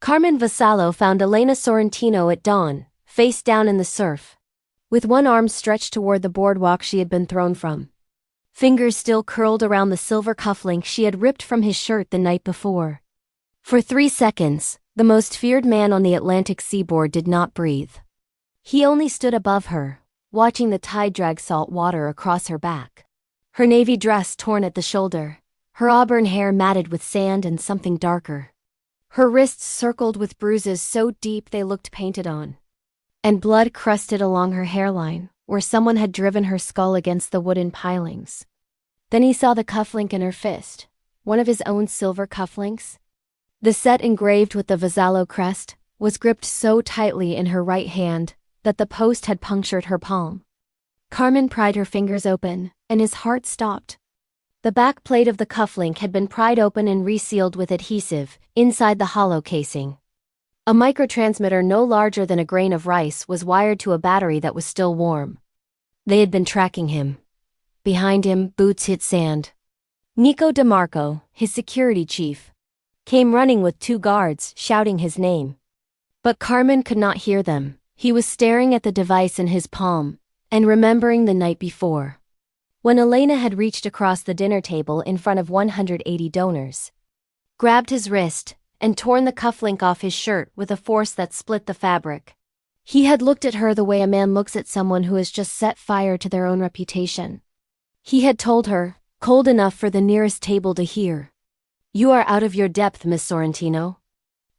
Carmen Vasallo found Elena Sorrentino at dawn, face down in the surf, with one arm stretched toward the boardwalk she had been thrown from. Fingers still curled around the silver cufflink she had ripped from his shirt the night before. For 3 seconds, the most feared man on the Atlantic seaboard did not breathe. He only stood above her, watching the tide drag salt water across her back. Her navy dress torn at the shoulder, her auburn hair matted with sand and something darker. Her wrists circled with bruises so deep they looked painted on. And blood crusted along her hairline, where someone had driven her skull against the wooden pilings. Then he saw the cufflink in her fist, one of his own silver cufflinks. The set engraved with the Vasallo crest was gripped so tightly in her right hand that the post had punctured her palm. Carmen pried her fingers open, and his heart stopped. The back plate of the cufflink had been pried open and resealed with adhesive inside the hollow casing. A microtransmitter no larger than a grain of rice was wired to a battery that was still warm. They had been tracking him. Behind him, boots hit sand. Nico DeMarco, his security chief, came running with 2 guards, shouting his name. But Carmen could not hear them. He was staring at the device in his palm, and remembering the night before, when Elena had reached across the dinner table in front of 180 donors, grabbed his wrist, and torn the cufflink off his shirt with a force that split the fabric. He had looked at her the way a man looks at someone who has just set fire to their own reputation. He had told her, cold enough for the nearest table to hear, "You are out of your depth, Miss Sorrentino.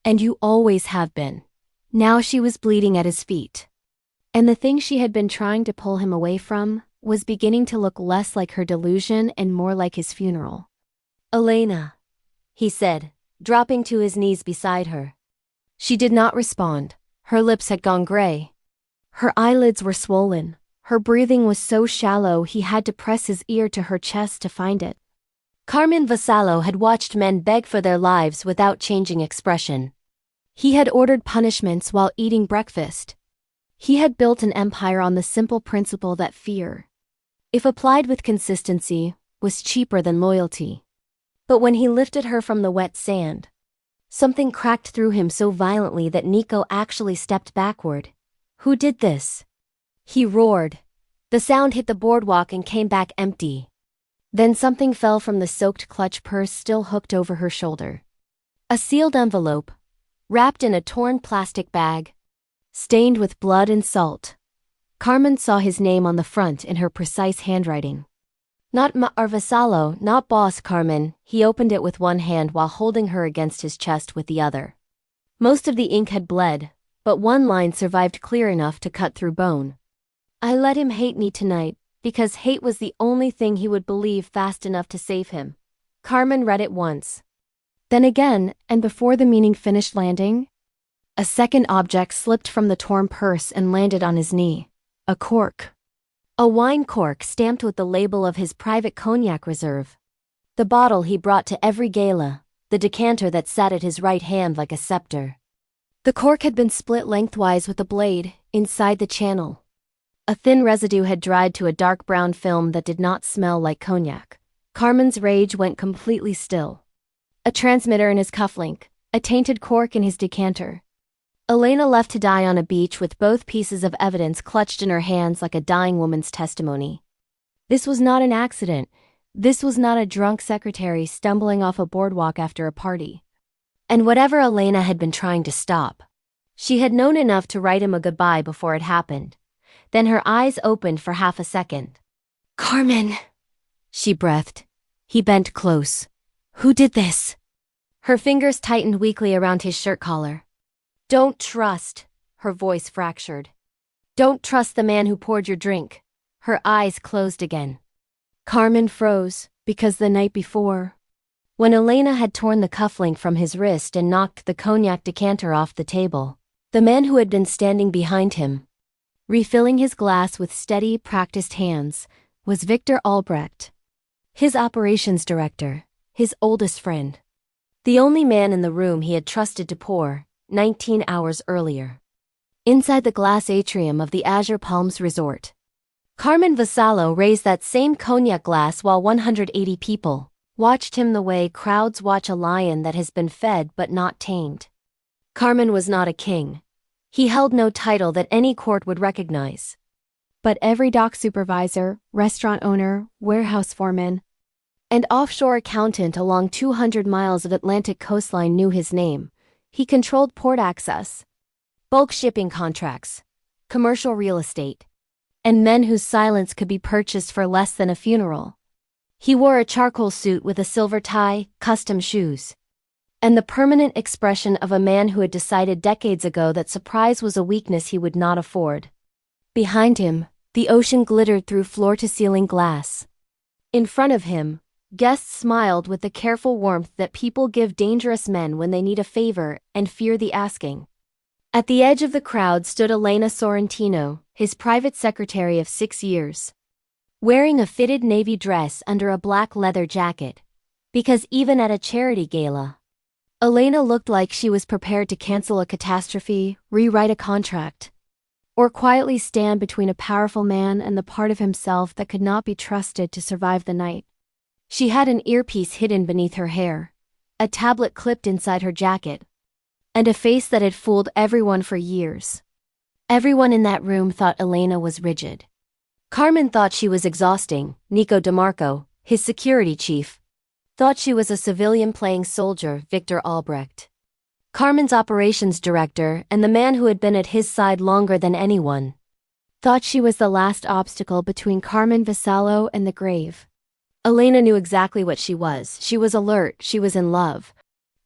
And you always have been." Now she was bleeding at his feet. And the thing she had been trying to pull him away from was beginning to look less like her delusion and more like his funeral. "Elena," he said, dropping to his knees beside her. She did not respond. Her lips had gone gray. Her eyelids were swollen. Her breathing was so shallow he had to press his ear to her chest to find it. Carmen Vasallo had watched men beg for their lives without changing expression. He had ordered punishments while eating breakfast. He had built an empire on the simple principle that fear, if applied with consistency, was cheaper than loyalty. But when he lifted her from the wet sand, something cracked through him so violently that Nico actually stepped backward. "Who did this?" He roared. The sound hit the boardwalk and came back empty. Then something fell from the soaked clutch purse still hooked over her shoulder. A sealed envelope, wrapped in a torn plastic bag, stained with blood and salt. Carmen saw his name on the front in her precise handwriting. "Not Vasallo, not boss Carmen." He opened it with one hand while holding her against his chest with the other. Most of the ink had bled, but one line survived clear enough to cut through bone. "I let him hate me tonight, because hate was the only thing he would believe fast enough to save him." Carmen read it once. Then again, and before the meaning finished landing, a second object slipped from the torn purse and landed on his knee. A cork. A wine cork stamped with the label of his private cognac reserve. The bottle he brought to every gala, the decanter that sat at his right hand like a scepter. The cork had been split lengthwise with a blade, inside the channel. A thin residue had dried to a dark brown film that did not smell like cognac. Carmen's rage went completely still. A transmitter in his cufflink, a tainted cork in his decanter. Elena left to die on a beach with both pieces of evidence clutched in her hands like a dying woman's testimony. This was not an accident. This was not a drunk secretary stumbling off a boardwalk after a party. And whatever Elena had been trying to stop, she had known enough to write him a goodbye before it happened. Then her eyes opened for half a second. "Carmen," she breathed. He bent close. "Who did this?" Her fingers tightened weakly around his shirt collar. "Don't trust," her voice fractured. "Don't trust the man who poured your drink." Her eyes closed again. Carmen froze, because the night before, when Elena had torn the cufflink from his wrist and knocked the cognac decanter off the table, the man who had been standing behind him, refilling his glass with steady, practiced hands, was Victor Albrecht, his operations director, his oldest friend. The only man in the room he had trusted to pour, 19 hours earlier. Inside the glass atrium of the Azure Palms Resort, Carmen Vasallo raised that same cognac glass while 180 people watched him the way crowds watch a lion that has been fed but not tamed. Carmen was not a king. He held no title that any court would recognize. But every dock supervisor, restaurant owner, warehouse foreman, and offshore accountant along 200 miles of Atlantic coastline knew his name. He controlled port access, bulk shipping contracts, commercial real estate, and men whose silence could be purchased for less than a funeral. He wore a charcoal suit with a silver tie, custom shoes, and the permanent expression of a man who had decided decades ago that surprise was a weakness he would not afford. Behind him, the ocean glittered through floor-to-ceiling glass. In front of him, guests smiled with the careful warmth that people give dangerous men when they need a favor and fear the asking. At the edge of the crowd stood Elena Sorrentino, his private secretary of 6 years, wearing a fitted navy dress under a black leather jacket, because even at a charity gala, Elena looked like she was prepared to cancel a catastrophe, rewrite a contract, or quietly stand between a powerful man and the part of himself that could not be trusted to survive the night. She had an earpiece hidden beneath her hair, a tablet clipped inside her jacket, and a face that had fooled everyone for years. Everyone in that room thought Elena was rigid. Carmen thought she was exhausting. Nico DeMarco, his security chief, thought she was a civilian playing soldier. Victor Albrecht, Carmen's operations director and the man who had been at his side longer than anyone, thought she was the last obstacle between Carmen Vassallo and the grave. Elena knew exactly what she was. She was alert, she was in love,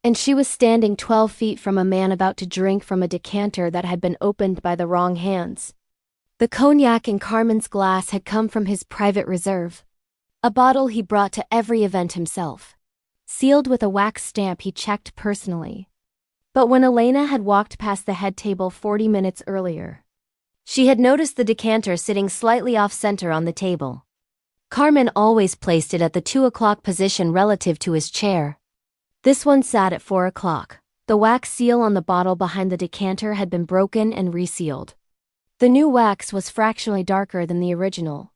and she was standing 12 feet from a man about to drink from a decanter that had been opened by the wrong hands. The cognac in Carmen's glass had come from his private reserve, a bottle he brought to every event himself, sealed with a wax stamp he checked personally. But when Elena had walked past the head table 40 minutes earlier, she had noticed the decanter sitting slightly off-center on the table. Carmen always placed it at the 2 o'clock position relative to his chair. This one sat at 4 o'clock. The wax seal on the bottle behind the decanter had been broken and resealed. The new wax was fractionally darker than the original,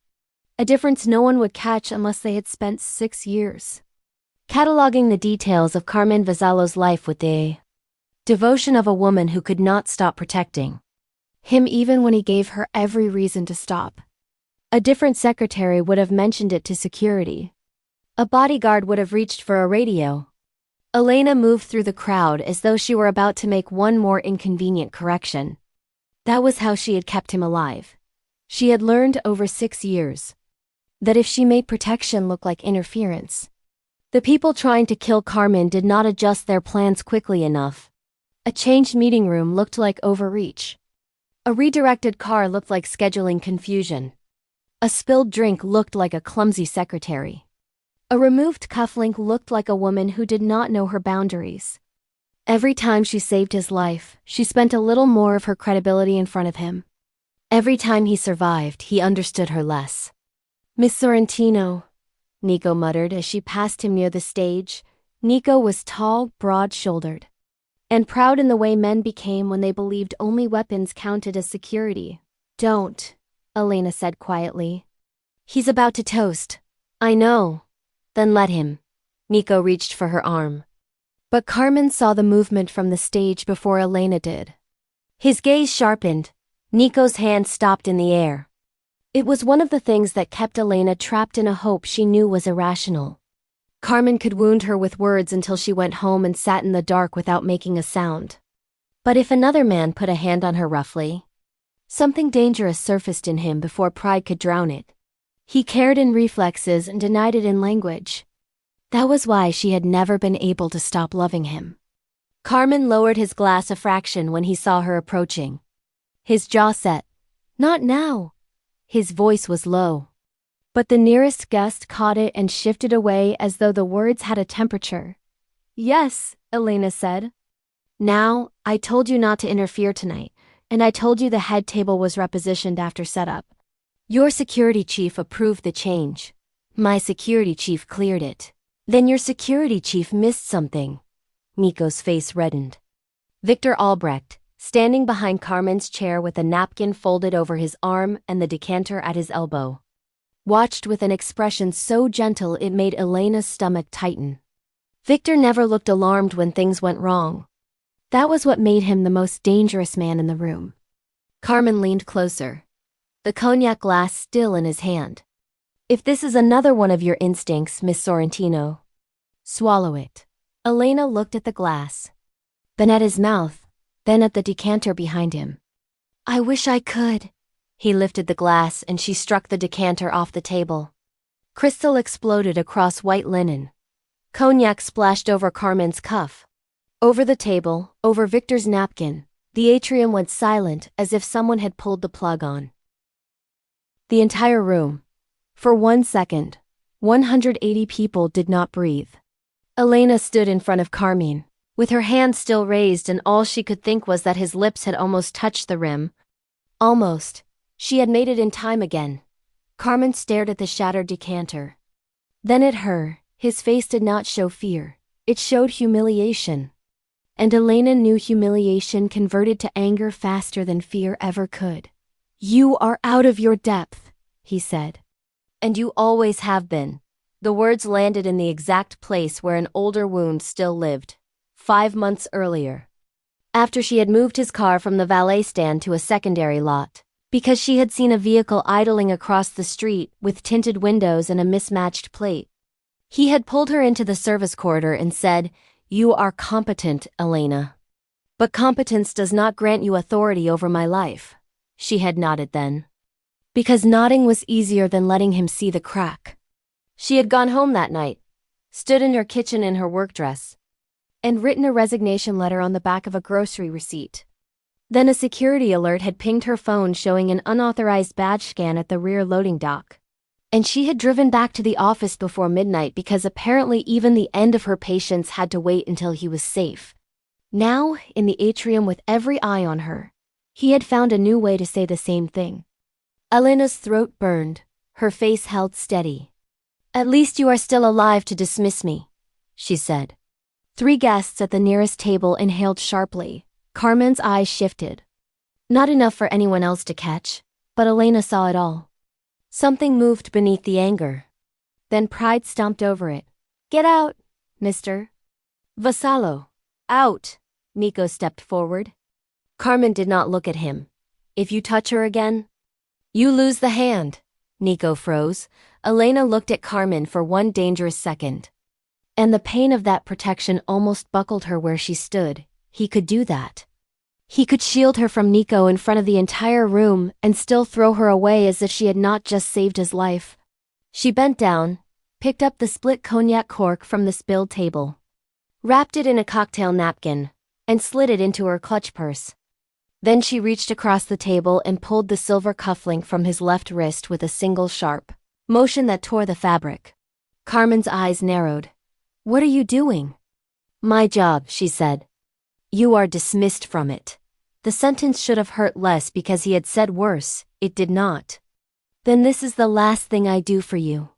a difference no one would catch unless they had spent 6 years cataloging the details of Carmen Vassallo's life with the devotion of a woman who could not stop protecting him even when he gave her every reason to stop. A different secretary would have mentioned it to security. A bodyguard would have reached for a radio. Elena moved through the crowd as though she were about to make one more inconvenient correction. That was how she had kept him alive. She had learned over 6 years that if she made protection look like interference, the people trying to kill Carmen did not adjust their plans quickly enough. A changed meeting room looked like overreach. A redirected car looked like scheduling confusion. A spilled drink looked like a clumsy secretary. A removed cufflink looked like a woman who did not know her boundaries. Every time she saved his life, she spent a little more of her credibility in front of him. Every time he survived, he understood her less. "Miss Sorrentino," Nico muttered as she passed him near the stage. Nico was tall, broad-shouldered, and proud in the way men became when they believed only weapons counted as security. "Don't," Elena said quietly. "He's about to toast." "I know." "Then let him." Nico reached for her arm. But Carmen saw the movement from the stage before Elena did. His gaze sharpened. Nico's hand stopped in the air. It was one of the things that kept Elena trapped in a hope she knew was irrational. Carmen could wound her with words until she went home and sat in the dark without making a sound. But if another man put a hand on her roughly, something dangerous surfaced in him before pride could drown it. He cared in reflexes and denied it in language. That was why she had never been able to stop loving him. Carmen lowered his glass a fraction when he saw her approaching. His jaw set. "Not now." His voice was low. But the nearest guest caught it and shifted away as though the words had a temperature. "Yes," Elena said. "Now, I told you not to interfere tonight, and I told you the head table was repositioned after setup. Your security chief approved the change. My security chief cleared it. Then your security chief missed something." Nico's face reddened. Victor Albrecht, standing behind Carmen's chair with a napkin folded over his arm and the decanter at his elbow, watched with an expression so gentle it made Elena's stomach tighten. Victor never looked alarmed when things went wrong. That was what made him the most dangerous man in the room. Carmen leaned closer, the cognac glass still in his hand. If this is another one of your instincts, Miss Sorrentino, swallow it. Elena looked at the glass, then at his mouth, then at the decanter behind him. I wish I could. He lifted the glass and she struck the decanter off the table. Crystal exploded across white linen. Cognac splashed over Carmen's cuff. Over the table, over Victor's napkin, the atrium went silent as if someone had pulled the plug on. The entire room. For 1 second, 180 people did not breathe. Elena stood in front of Carmine, with her hand still raised, and all she could think was that his lips had almost touched the rim. Almost. She had made it in time again. Carmen stared at the shattered decanter. Then at her. His face did not show fear. It showed humiliation. And Elena knew humiliation converted to anger faster than fear ever could. You are out of your depth, he said. And you always have been. The words landed in the exact place where an older wound still lived. 5 months earlier. After she had moved his car from the valet stand to a secondary lot. Because she had seen a vehicle idling across the street with tinted windows and a mismatched plate. He had pulled her into the service corridor and said, You are competent, Elena. But competence does not grant you authority over my life. She had nodded then. Because nodding was easier than letting him see the crack. She had gone home that night, stood in her kitchen in her work dress, and written a resignation letter on the back of a grocery receipt. Then a security alert had pinged her phone showing an unauthorized badge scan at the rear loading dock. And she had driven back to the office before midnight because apparently even the end of her patience had to wait until he was safe. Now, in the atrium with every eye on her, he had found a new way to say the same thing. Elena's throat burned, her face held steady. At least you are still alive to dismiss me, she said. 3 guests at the nearest table inhaled sharply. Carmen's eyes shifted. Not enough for anyone else to catch, but Elena saw it all. Something moved beneath the anger. Then pride stomped over it. Get out, mister. Vassallo. Out. Nico stepped forward. Carmen did not look at him. If you touch her again, you lose the hand. Nico froze. Elena looked at Carmen for one dangerous second. And the pain of that protection almost buckled her where she stood. He could do that. He could shield her from Nico in front of the entire room and still throw her away as if she had not just saved his life. She bent down, picked up the split cognac cork from the spilled table, wrapped it in a cocktail napkin, and slid it into her clutch purse. Then she reached across the table and pulled the silver cufflink from his left wrist with a single sharp motion that tore the fabric. Carmen's eyes narrowed. What are you doing? My job, she said. You are dismissed from it. The sentence should have hurt less because he had said worse. It did not. Then this is the last thing I do for you.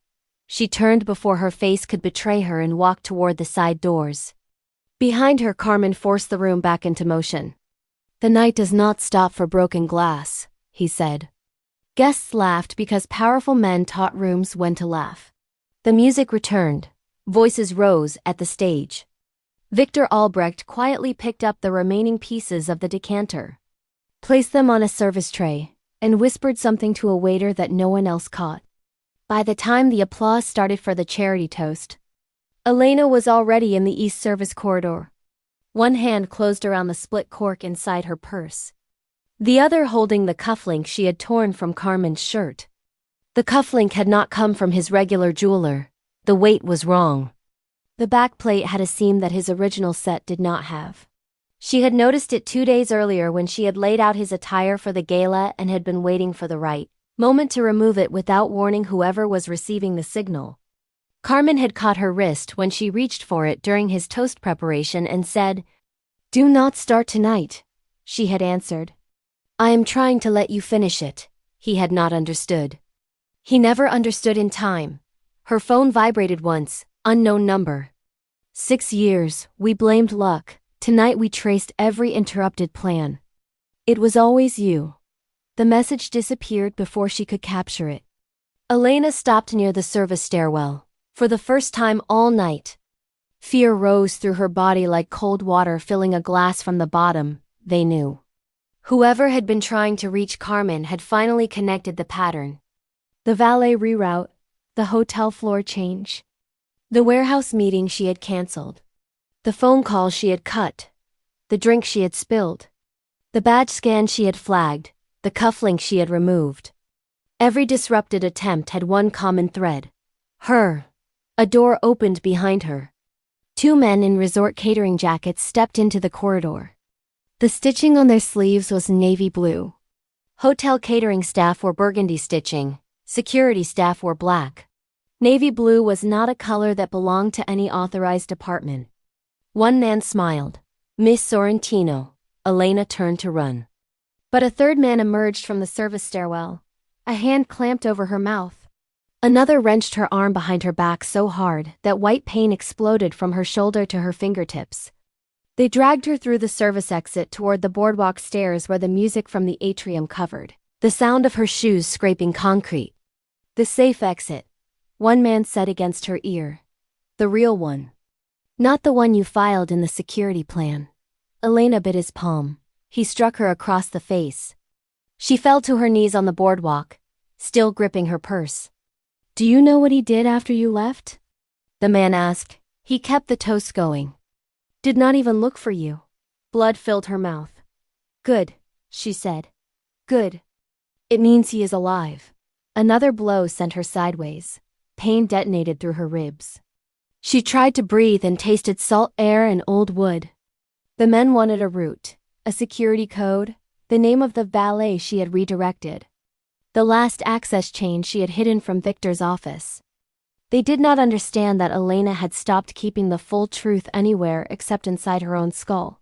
She turned before her face could betray her and walked toward the side doors. Behind her, Carmen forced the room back into motion. The night does not stop for broken glass, he said. Guests laughed because powerful men taught rooms when to laugh. The music returned. Voices rose at the stage. Victor Albrecht quietly picked up the remaining pieces of the decanter, placed them on a service tray, and whispered something to a waiter that no one else caught. By the time the applause started for the charity toast, Elena was already in the East Service corridor. One hand closed around the split cork inside her purse, the other holding the cufflink she had torn from Carmen's shirt. The cufflink had not come from his regular jeweler. The weight was wrong. The back plate had a seam that his original set did not have. She had noticed it 2 days earlier when she had laid out his attire for the gala and had been waiting for the right moment to remove it without warning whoever was receiving the signal. Carmen had caught her wrist when she reached for it during his toast preparation and said, Do not start tonight, she had answered. I am trying to let you finish it. He had not understood. He never understood in time. Her phone vibrated once, unknown number. 6 years, we blamed luck. Tonight we traced every interrupted plan. It was always you. The message disappeared before she could capture it. Elena stopped near the service stairwell, for the first time all night. Fear rose through her body like cold water filling a glass from the bottom, they knew. Whoever had been trying to reach Carmen had finally connected the pattern. The valet reroute, the hotel floor change, the warehouse meeting she had canceled, the phone call she had cut, the drink she had spilled, the badge scan she had flagged, the cufflink she had removed. Every disrupted attempt had one common thread. Her. A door opened behind her. Two men in resort catering jackets stepped into the corridor. The stitching on their sleeves was navy blue. Hotel catering staff wore burgundy stitching, security staff wore black. Navy blue was not a color that belonged to any authorized department. One man smiled. Miss Sorrentino. Elena turned to run. But a third man emerged from the service stairwell. A hand clamped over her mouth. Another wrenched her arm behind her back so hard that white pain exploded from her shoulder to her fingertips. They dragged her through the service exit toward the boardwalk stairs where the music from the atrium covered, the sound of her shoes scraping concrete. The safe exit, one man said against her ear. The real one. Not the one you filed in the security plan. Elena bit his palm. He struck her across the face. She fell to her knees on the boardwalk, still gripping her purse. Do you know what he did after you left? The man asked. He kept the toast going. Did not even look for you. Blood filled her mouth. Good, she said. Good. It means he is alive. Another blow sent her sideways. Pain detonated through her ribs. She tried to breathe and tasted salt air and old wood. The men wanted a route, a security code, the name of the valet she had redirected. The last access chain she had hidden from Victor's office. They did not understand that Elena had stopped keeping the full truth anywhere except inside her own skull.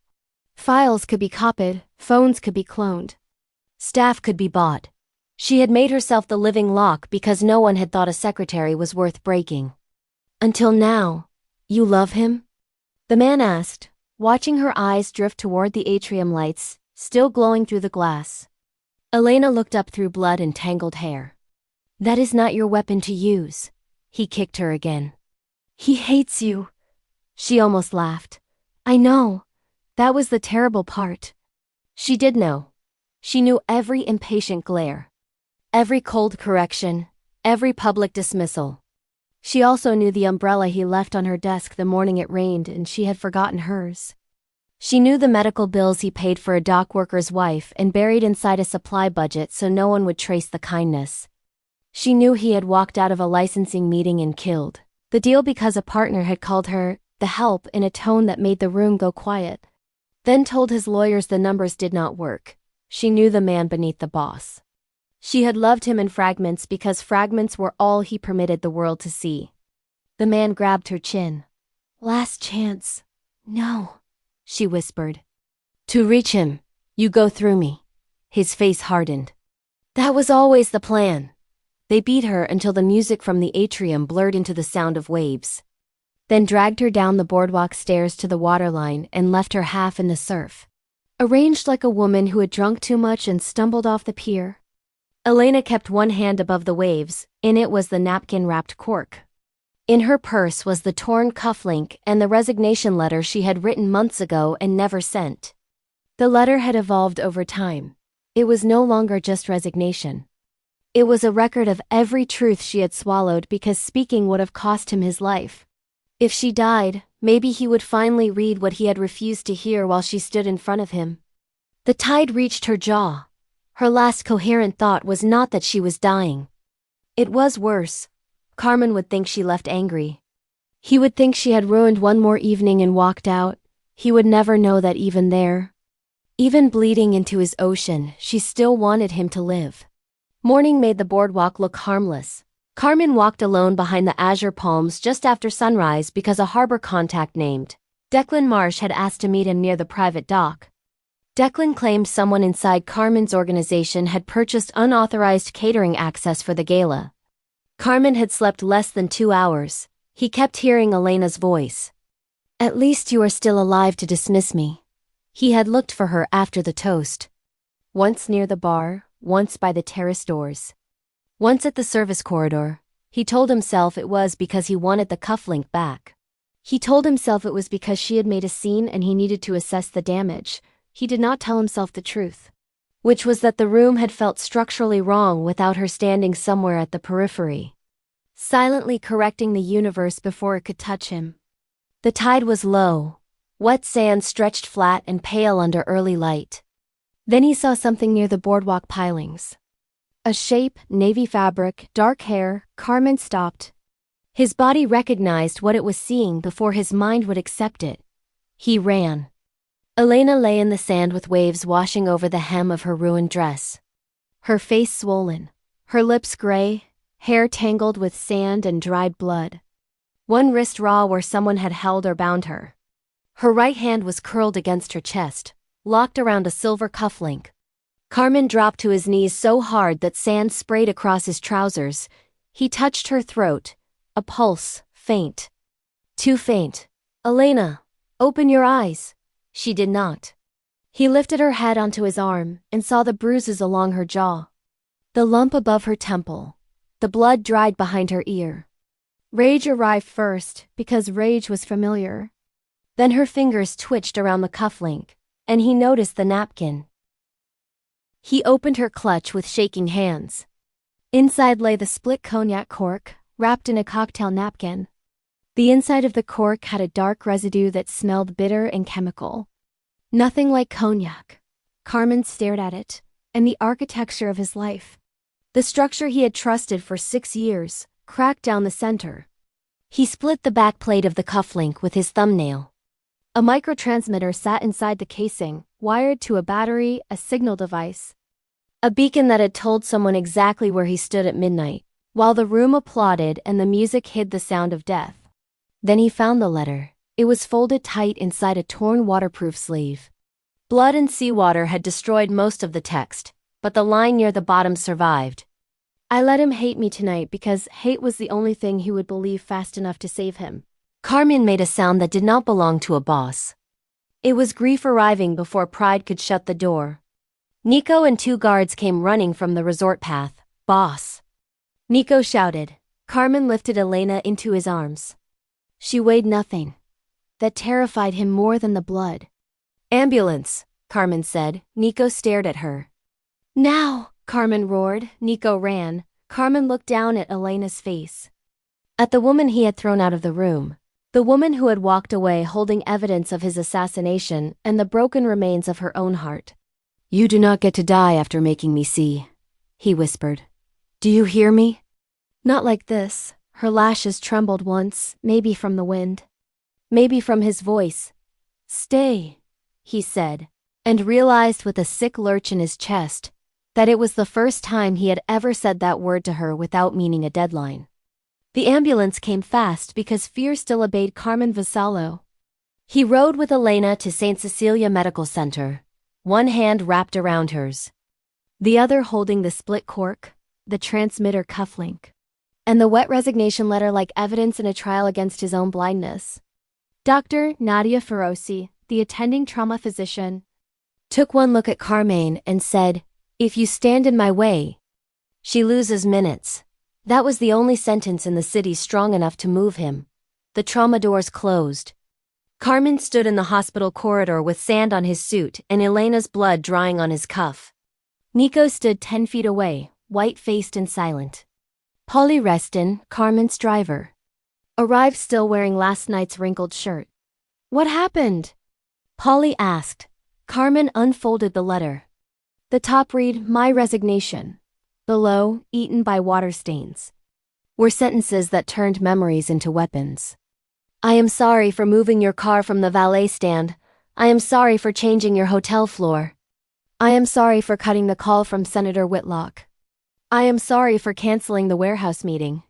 Files could be copied, phones could be cloned. Staff could be bought. She had made herself the living lock because no one had thought a secretary was worth breaking. Until now. You love him? The man asked, watching her eyes drift toward the atrium lights, still glowing through the glass. Elena looked up through blood and tangled hair. That is not your weapon to use. He kicked her again. He hates you. She almost laughed. I know. That was the terrible part. She did know. She knew every impatient glare. Every cold correction. Every public dismissal. She also knew the umbrella he left on her desk the morning it rained and she had forgotten hers. She knew the medical bills he paid for a dock worker's wife and buried inside a supply budget so no one would trace the kindness. She knew he had walked out of a licensing meeting and killed the deal because a partner had called her the help in a tone that made the room go quiet. Then told his lawyers the numbers did not work. She knew the man beneath the boss. She had loved him in fragments because fragments were all he permitted the world to see. The man grabbed her chin. Last chance. No, she whispered. To reach him, you go through me. His face hardened. That was always the plan. They beat her until the music from the atrium blurred into the sound of waves. Then dragged her down the boardwalk stairs to the waterline and left her half in the surf. Arranged like a woman who had drunk too much and stumbled off the pier. Elena kept one hand above the waves, in it was the napkin-wrapped cork. In her purse was the torn cufflink and the resignation letter she had written months ago and never sent. The letter had evolved over time. It was no longer just resignation. It was a record of every truth she had swallowed because speaking would have cost him his life. If she died, maybe he would finally read what he had refused to hear while she stood in front of him. The tide reached her jaw. Her last coherent thought was not that she was dying. It was worse. Carmen would think she left angry. He would think she had ruined one more evening and walked out. He would never know that even there. Even bleeding into his ocean, she still wanted him to live. Morning made the boardwalk look harmless. Carmen walked alone behind the azure palms just after sunrise because a harbor contact named Declan Marsh had asked to meet him near the private dock. Declan claimed someone inside Carmen's organization had purchased unauthorized catering access for the gala. Carmen had slept less than 2 hours. He kept hearing Elena's voice. At least you are still alive to dismiss me. He had looked for her after the toast. Once near the bar, once by the terrace doors. Once at the service corridor. He told himself it was because he wanted the cufflink back. He told himself it was because she had made a scene and he needed to assess the damage. He did not tell himself the truth, which was that the room had felt structurally wrong without her standing somewhere at the periphery, silently correcting the universe before it could touch him. The tide was low. Wet sand stretched flat and pale under early light. Then he saw something near the boardwalk pilings. A shape, navy fabric, dark hair. Carmen stopped. His body recognized what it was seeing before his mind would accept it. He ran. Elena lay in the sand with waves washing over the hem of her ruined dress. Her face swollen, her lips gray, hair tangled with sand and dried blood. One wrist raw where someone had held or bound her. Her right hand was curled against her chest, locked around a silver cufflink. Carmen dropped to his knees so hard that sand sprayed across his trousers. He touched her throat, a pulse, faint. Too faint. Elena, open your eyes. She did not. He lifted her head onto his arm and saw the bruises along her jaw, the lump above her temple, the blood dried behind her ear. Rage arrived first because rage was familiar. Then her fingers twitched around the cufflink, and he noticed the napkin. He opened her clutch with shaking hands. Inside lay the split cognac cork, wrapped in a cocktail napkin. The inside of the cork had a dark residue that smelled bitter and chemical. Nothing like cognac. Carmen stared at it, and the architecture of his life. The structure he had trusted for 6 years, cracked down the center. He split the back plate of the cufflink with his thumbnail. A microtransmitter sat inside the casing, wired to a battery, a signal device. A beacon that had told someone exactly where he stood at midnight, while the room applauded and the music hid the sound of death. Then he found the letter. It was folded tight inside a torn waterproof sleeve. Blood and seawater had destroyed most of the text, but the line near the bottom survived. I let him hate me tonight because hate was the only thing he would believe fast enough to save him. Carmen made a sound that did not belong to a boss. It was grief arriving before pride could shut the door. Nico and 2 guards came running from the resort path. Boss! Nico shouted. Carmen lifted Elena into his arms. She weighed nothing. That terrified him more than the blood. Ambulance, Carmen said. Nico stared at her. Now, Carmen roared. Nico ran. Carmen looked down at Elena's face. At the woman he had thrown out of the room. The woman who had walked away holding evidence of his assassination and the broken remains of her own heart. You do not get to die after making me see, he whispered. Do you hear me? Not like this. Her lashes trembled once, maybe from the wind. Maybe from his voice. Stay, he said, and realized with a sick lurch in his chest that it was the first time he had ever said that word to her without meaning a deadline. The ambulance came fast because fear still obeyed Carmen Vasallo. He rode with Elena to St. Cecilia Medical Center, one hand wrapped around hers, the other holding the split cork, the transmitter cufflink, and the wet resignation letter like evidence in a trial against his own blindness. Dr. Nadia Feroci, the attending trauma physician, took one look at Carmen and said, If you stand in my way, she loses minutes. That was the only sentence in the city strong enough to move him. The trauma doors closed. Carmen stood in the hospital corridor with sand on his suit and Elena's blood drying on his cuff. Nico stood 10 feet away, white-faced and silent. Polly Reston, Carmen's driver, arrived still wearing last night's wrinkled shirt. What happened? Polly asked. Carmen unfolded the letter. The top read, My resignation. Below, eaten by water stains, were sentences that turned memories into weapons. I am sorry for moving your car from the valet stand. I am sorry for changing your hotel floor. I am sorry for cutting the call from Senator Whitlock. I am sorry for canceling the warehouse meeting.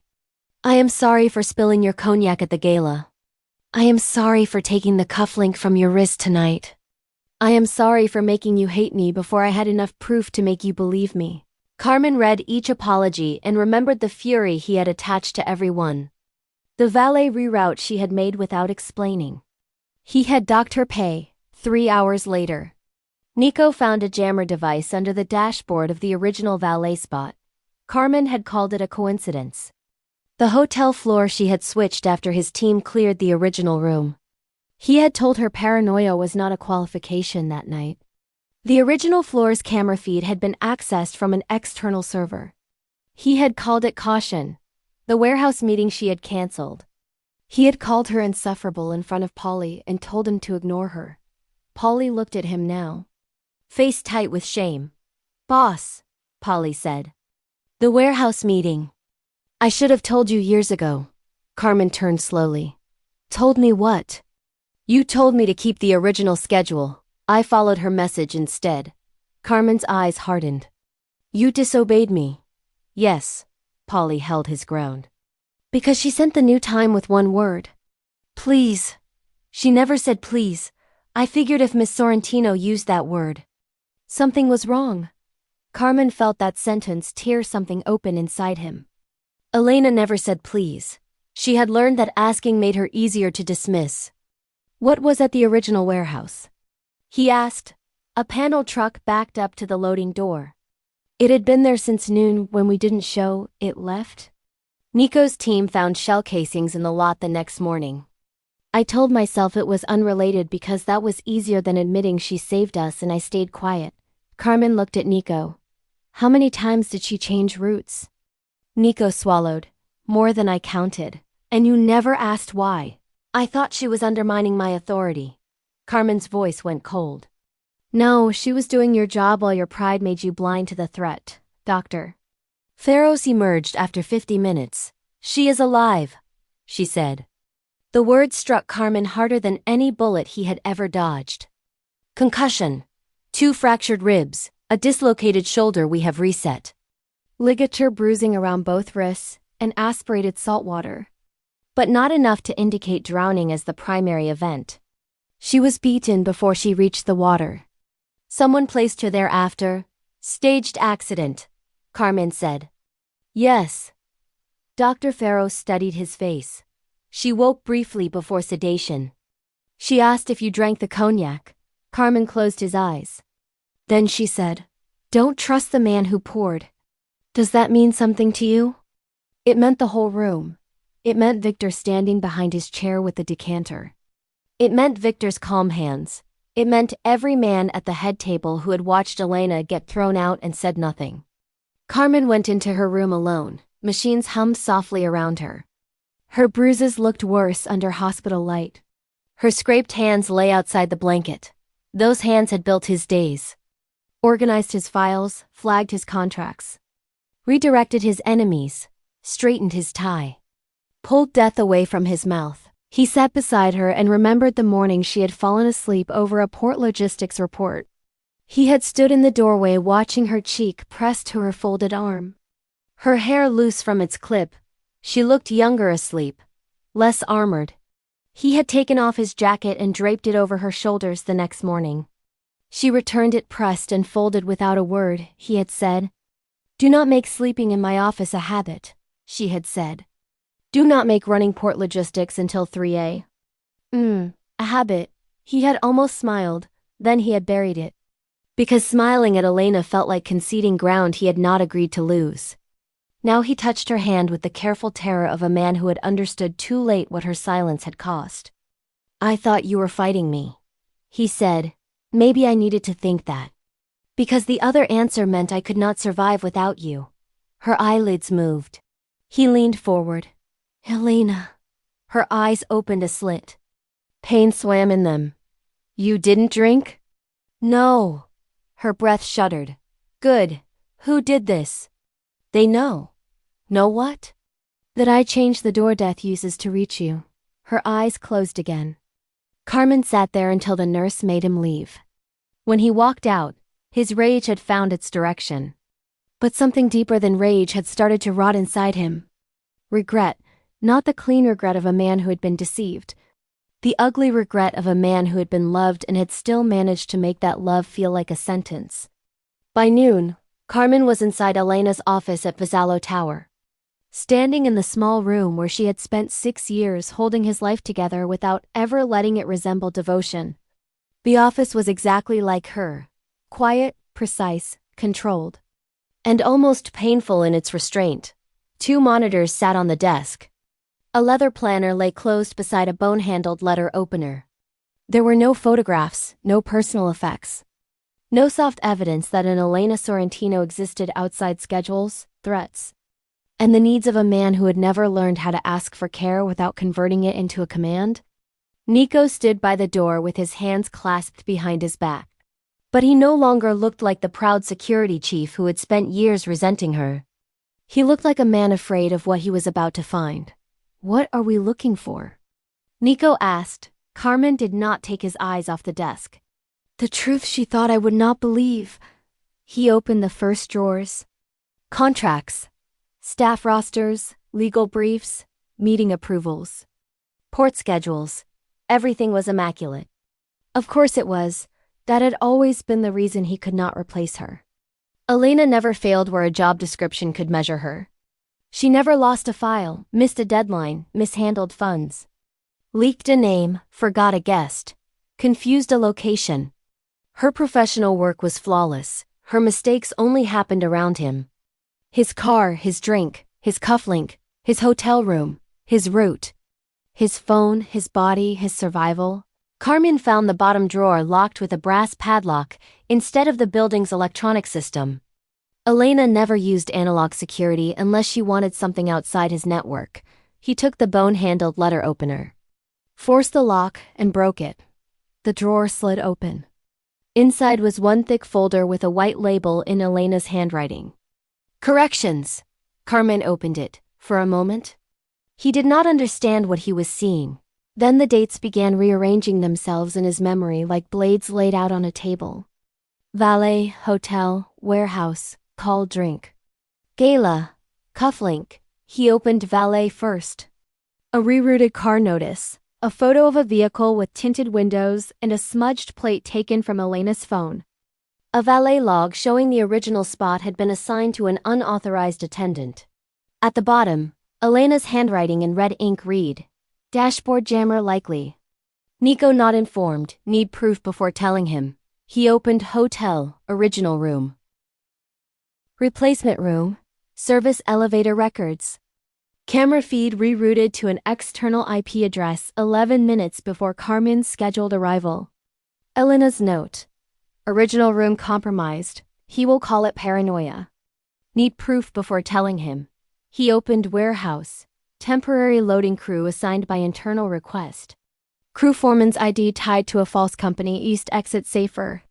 I am sorry for spilling your cognac at the gala. I am sorry for taking the cufflink from your wrist tonight. I am sorry for making you hate me before I had enough proof to make you believe me. Carmen read each apology and remembered the fury he had attached to every one. The valet reroute she had made without explaining. He had docked her pay. 3 hours later, Nico found a jammer device under the dashboard of the original valet spot. Carmen had called it a coincidence. The hotel floor she had switched after his team cleared the original room. He had told her paranoia was not a qualification that night. The original floor's camera feed had been accessed from an external server. He had called it caution, the warehouse meeting she had cancelled. He had called her insufferable in front of Polly and told him to ignore her. Polly looked at him now, face tight with shame. "Boss," Polly said. "The warehouse meeting. I should have told you years ago." Carmen turned slowly. "Told me what?" "You told me to keep the original schedule. I followed her message instead." Carmen's eyes hardened. "You disobeyed me." "Yes." Polly held his ground. "Because she sent the new time with one word. Please." "She never said please. I figured if Miss Sorrentino used that word, something was wrong." Carmen felt that sentence tear something open inside him. Elena never said please. She had learned that asking made her easier to dismiss. "What was at the original warehouse?" he asked. A panel truck backed up to the loading door. "It had been there since noon. When we didn't show, it left." Nico's team found shell casings in the lot the next morning. "I told myself it was unrelated because that was easier than admitting she saved us, and I stayed quiet." Carmen looked at Nico. "How many times did she change routes?" Nico swallowed. "More than I counted. And you never asked why." "I thought she was undermining my authority." Carmen's voice went cold. "No, she was doing your job while your pride made you blind to the threat, Doctor." Pharos emerged after 50 minutes. "She is alive," she said. The word struck Carmen harder than any bullet he had ever dodged. "Concussion. 2 fractured ribs, a dislocated shoulder. We have reset. Ligature bruising around both wrists, and aspirated salt water. But not enough to indicate drowning as the primary event. She was beaten before she reached the water. Someone placed her there after. Staged accident," Carmen said. "Yes." Dr. Farrow studied his face. "She woke briefly before sedation. She asked if you drank the cognac." Carmen closed his eyes. Then she said, "Don't trust the man who poured." "Does that mean something to you?" It meant the whole room. It meant Victor standing behind his chair with the decanter. It meant Victor's calm hands. It meant every man at the head table who had watched Elena get thrown out and said nothing. Carmen went into her room alone. Machines hummed softly around her. Her bruises looked worse under hospital light. Her scraped hands lay outside the blanket. Those hands had built his days. Organized his files, flagged his contracts. Redirected his enemies, straightened his tie. Pulled death away from his mouth. He sat beside her and remembered the morning she had fallen asleep over a port logistics report. He had stood in the doorway watching her cheek pressed to her folded arm. Her hair loose from its clip, she looked younger asleep, less armored. He had taken off his jacket and draped it over her shoulders the next morning. She returned it pressed and folded without a word. He had said, "Do not make sleeping in my office a habit," she had said. "Do not make running port logistics until 3 a.m. A habit." He had almost smiled, then he had buried it. Because smiling at Elena felt like conceding ground he had not agreed to lose. Now he touched her hand with the careful terror of a man who had understood too late what her silence had cost. "I thought you were fighting me," he said. "Maybe I needed to think that. Because the other answer meant I could not survive without you." Her eyelids moved. He leaned forward. "Elena." Her eyes opened a slit. Pain swam in them. "You didn't drink?" "No." Her breath shuddered. "Good. Who did this?" "They know." "Know what?" "That I changed the door death uses to reach you." Her eyes closed again. Carmen sat there until the nurse made him leave. When he walked out, his rage had found its direction. But something deeper than rage had started to rot inside him. Regret, not the clean regret of a man who had been deceived. The ugly regret of a man who had been loved and had still managed to make that love feel like a sentence. By noon, Carmen was inside Elena's office at Vasallo Tower. Standing in the small room where she had spent 6 years holding his life together without ever letting it resemble devotion. The office was exactly like her. Quiet, precise, controlled. And almost painful in its restraint. 2 monitors sat on the desk. A leather planner lay closed beside a bone-handled letter opener. There were no photographs, no personal effects. No soft evidence that an Elena Sorrentino existed outside schedules, threats, and the needs of a man who had never learned how to ask for care without converting it into a command. Nico stood by the door with his hands clasped behind his back. But he no longer looked like the proud security chief who had spent years resenting her. He looked like a man afraid of what he was about to find. "What are we looking for?" Nico asked. Carmen did not take his eyes off the desk. "The truth she thought I would not believe." He opened the first drawers. Contracts, staff rosters, legal briefs, meeting approvals, port schedules. Everything was immaculate. Of course it was. That had always been the reason he could not replace her. Elena never failed where a job description could measure her. She never lost a file, missed a deadline, mishandled funds, leaked a name, forgot a guest, confused a location. Her professional work was flawless. Her mistakes only happened around him. His car, his drink, his cufflink, his hotel room, his route, his phone, his body, his survival. Carmen found the bottom drawer locked with a brass padlock instead of the building's electronic system. Elena never used analog security unless she wanted something outside his network. He took the bone-handled letter opener, forced the lock, and broke it. The drawer slid open. Inside was one thick folder with a white label in Elena's handwriting. "Corrections." Carmen opened it. For a moment, he did not understand what he was seeing. Then the dates began rearranging themselves in his memory like blades laid out on a table. Valet, hotel, warehouse, call, drink. Gala, cufflink. He opened valet first. A rerouted car notice, a photo of a vehicle with tinted windows and a smudged plate taken from Elena's phone. A valet log showing the original spot had been assigned to an unauthorized attendant. At the bottom, Elena's handwriting in red ink read, "Dashboard jammer likely." Nico not informed, need proof before telling him. He opened hotel, original room. Replacement room, service elevator records. Camera feed rerouted to an external IP address 11 minutes before Carmen's scheduled arrival. Elena's note. Original room compromised. He will call it paranoia. Need proof before telling him. He opened warehouse. Temporary loading crew assigned by internal request. Crew foreman's ID tied to a false company. East exit safer.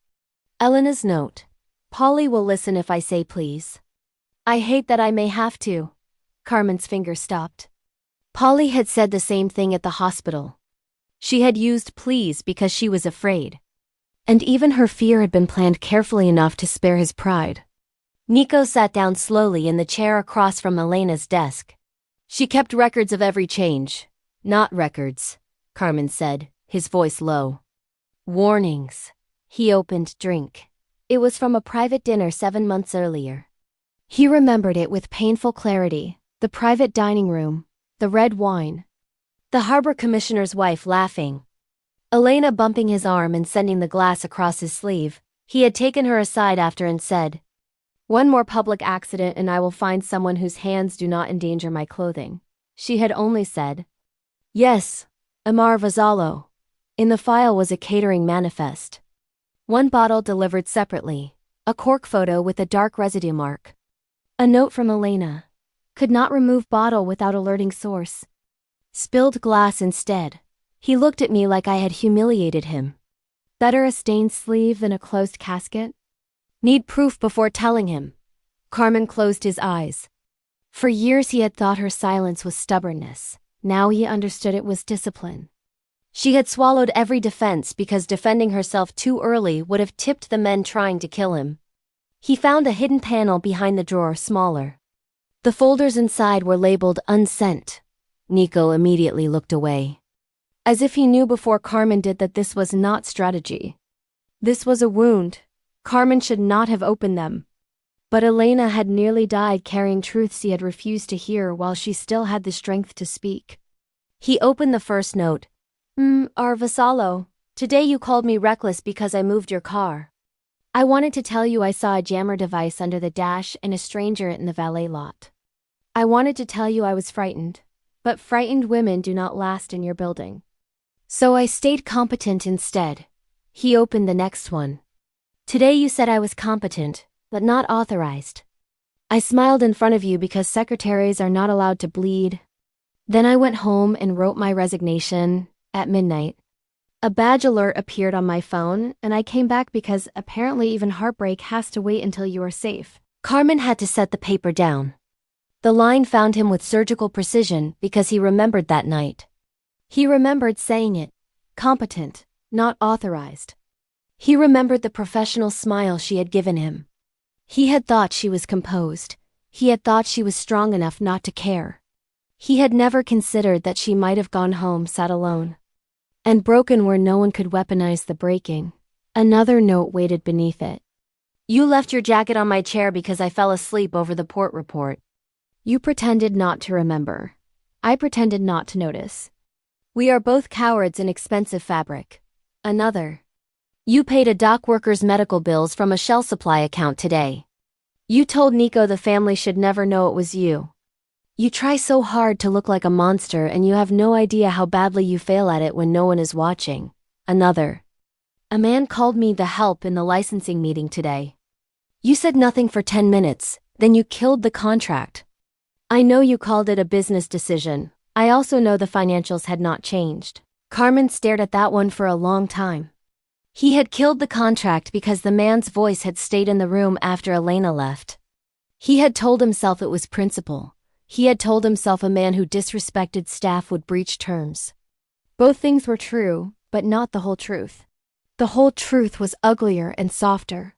Elena's note. Polly will listen if I say please. I hate that I may have to. Carmen's finger stopped. Polly had said the same thing at the hospital. She had used please because she was afraid. And even her fear had been planned carefully enough to spare his pride. Nico sat down slowly in the chair across from Elena's desk. She kept records of every change. Not records, Carmen said, his voice low. Warnings. He opened drink. It was from a private dinner 7 months earlier. He remembered it with painful clarity. The private dining room, the red wine, the harbor commissioner's wife laughing, Elena bumping his arm and sending the glass across his sleeve. He had taken her aside after and said, "One more public accident and I will find someone whose hands do not endanger my clothing." She had only said, "Yes, Amar Vazzalo." In the file was a catering manifest. One bottle delivered separately, a cork photo with a dark residue mark. A note from Elena. Could not remove bottle without alerting source. Spilled glass instead. He looked at me like I had humiliated him. Better a stained sleeve than a closed casket? Need proof before telling him. Carmen closed his eyes. For years he had thought her silence was stubbornness. Now he understood it was discipline. She had swallowed every defense because defending herself too early would have tipped the men trying to kill him. He found a hidden panel behind the drawer, smaller. The folders inside were labeled unsent. Nico immediately looked away. As if he knew before Carmen did that this was not strategy. This was a wound. Carmen should not have opened them. But Elena had nearly died carrying truths he had refused to hear while she still had the strength to speak. He opened the first note. Our Vassalo, today you called me reckless because I moved your car. I wanted to tell you I saw a jammer device under the dash and a stranger in the valet lot. I wanted to tell you I was frightened, but frightened women do not last in your building. So I stayed competent instead. He opened the next one. Today you said I was competent, but not authorized. I smiled in front of you because secretaries are not allowed to bleed. Then I went home and wrote my resignation at midnight. A badge alert appeared on my phone, and I came back because apparently even heartbreak has to wait until you are safe. Carmen had to set the paper down. The line found him with surgical precision because he remembered that night. He remembered saying it. Competent, not authorized. He remembered the professional smile she had given him. He had thought she was composed. He had thought she was strong enough not to care. He had never considered that she might have gone home sat alone. And broken where no one could weaponize the breaking. Another note waited beneath it. You left your jacket on my chair because I fell asleep over the port report. You pretended not to remember. I pretended not to notice. We are both cowards in expensive fabric. Another. You paid a dock worker's medical bills from a shell supply account today. You told Nico the family should never know it was you. You try so hard to look like a monster and you have no idea how badly you fail at it when no one is watching. Another. A man called me the help in the licensing meeting today. You said nothing for 10 minutes, then you killed the contract. I know you called it a business decision. I also know the financials had not changed. Carmen stared at that one for a long time. He had killed the contract because the man's voice had stayed in the room after Elena left. He had told himself it was principle. He had told himself a man who disrespected staff would breach terms. Both things were true, but not the whole truth. The whole truth was uglier and softer.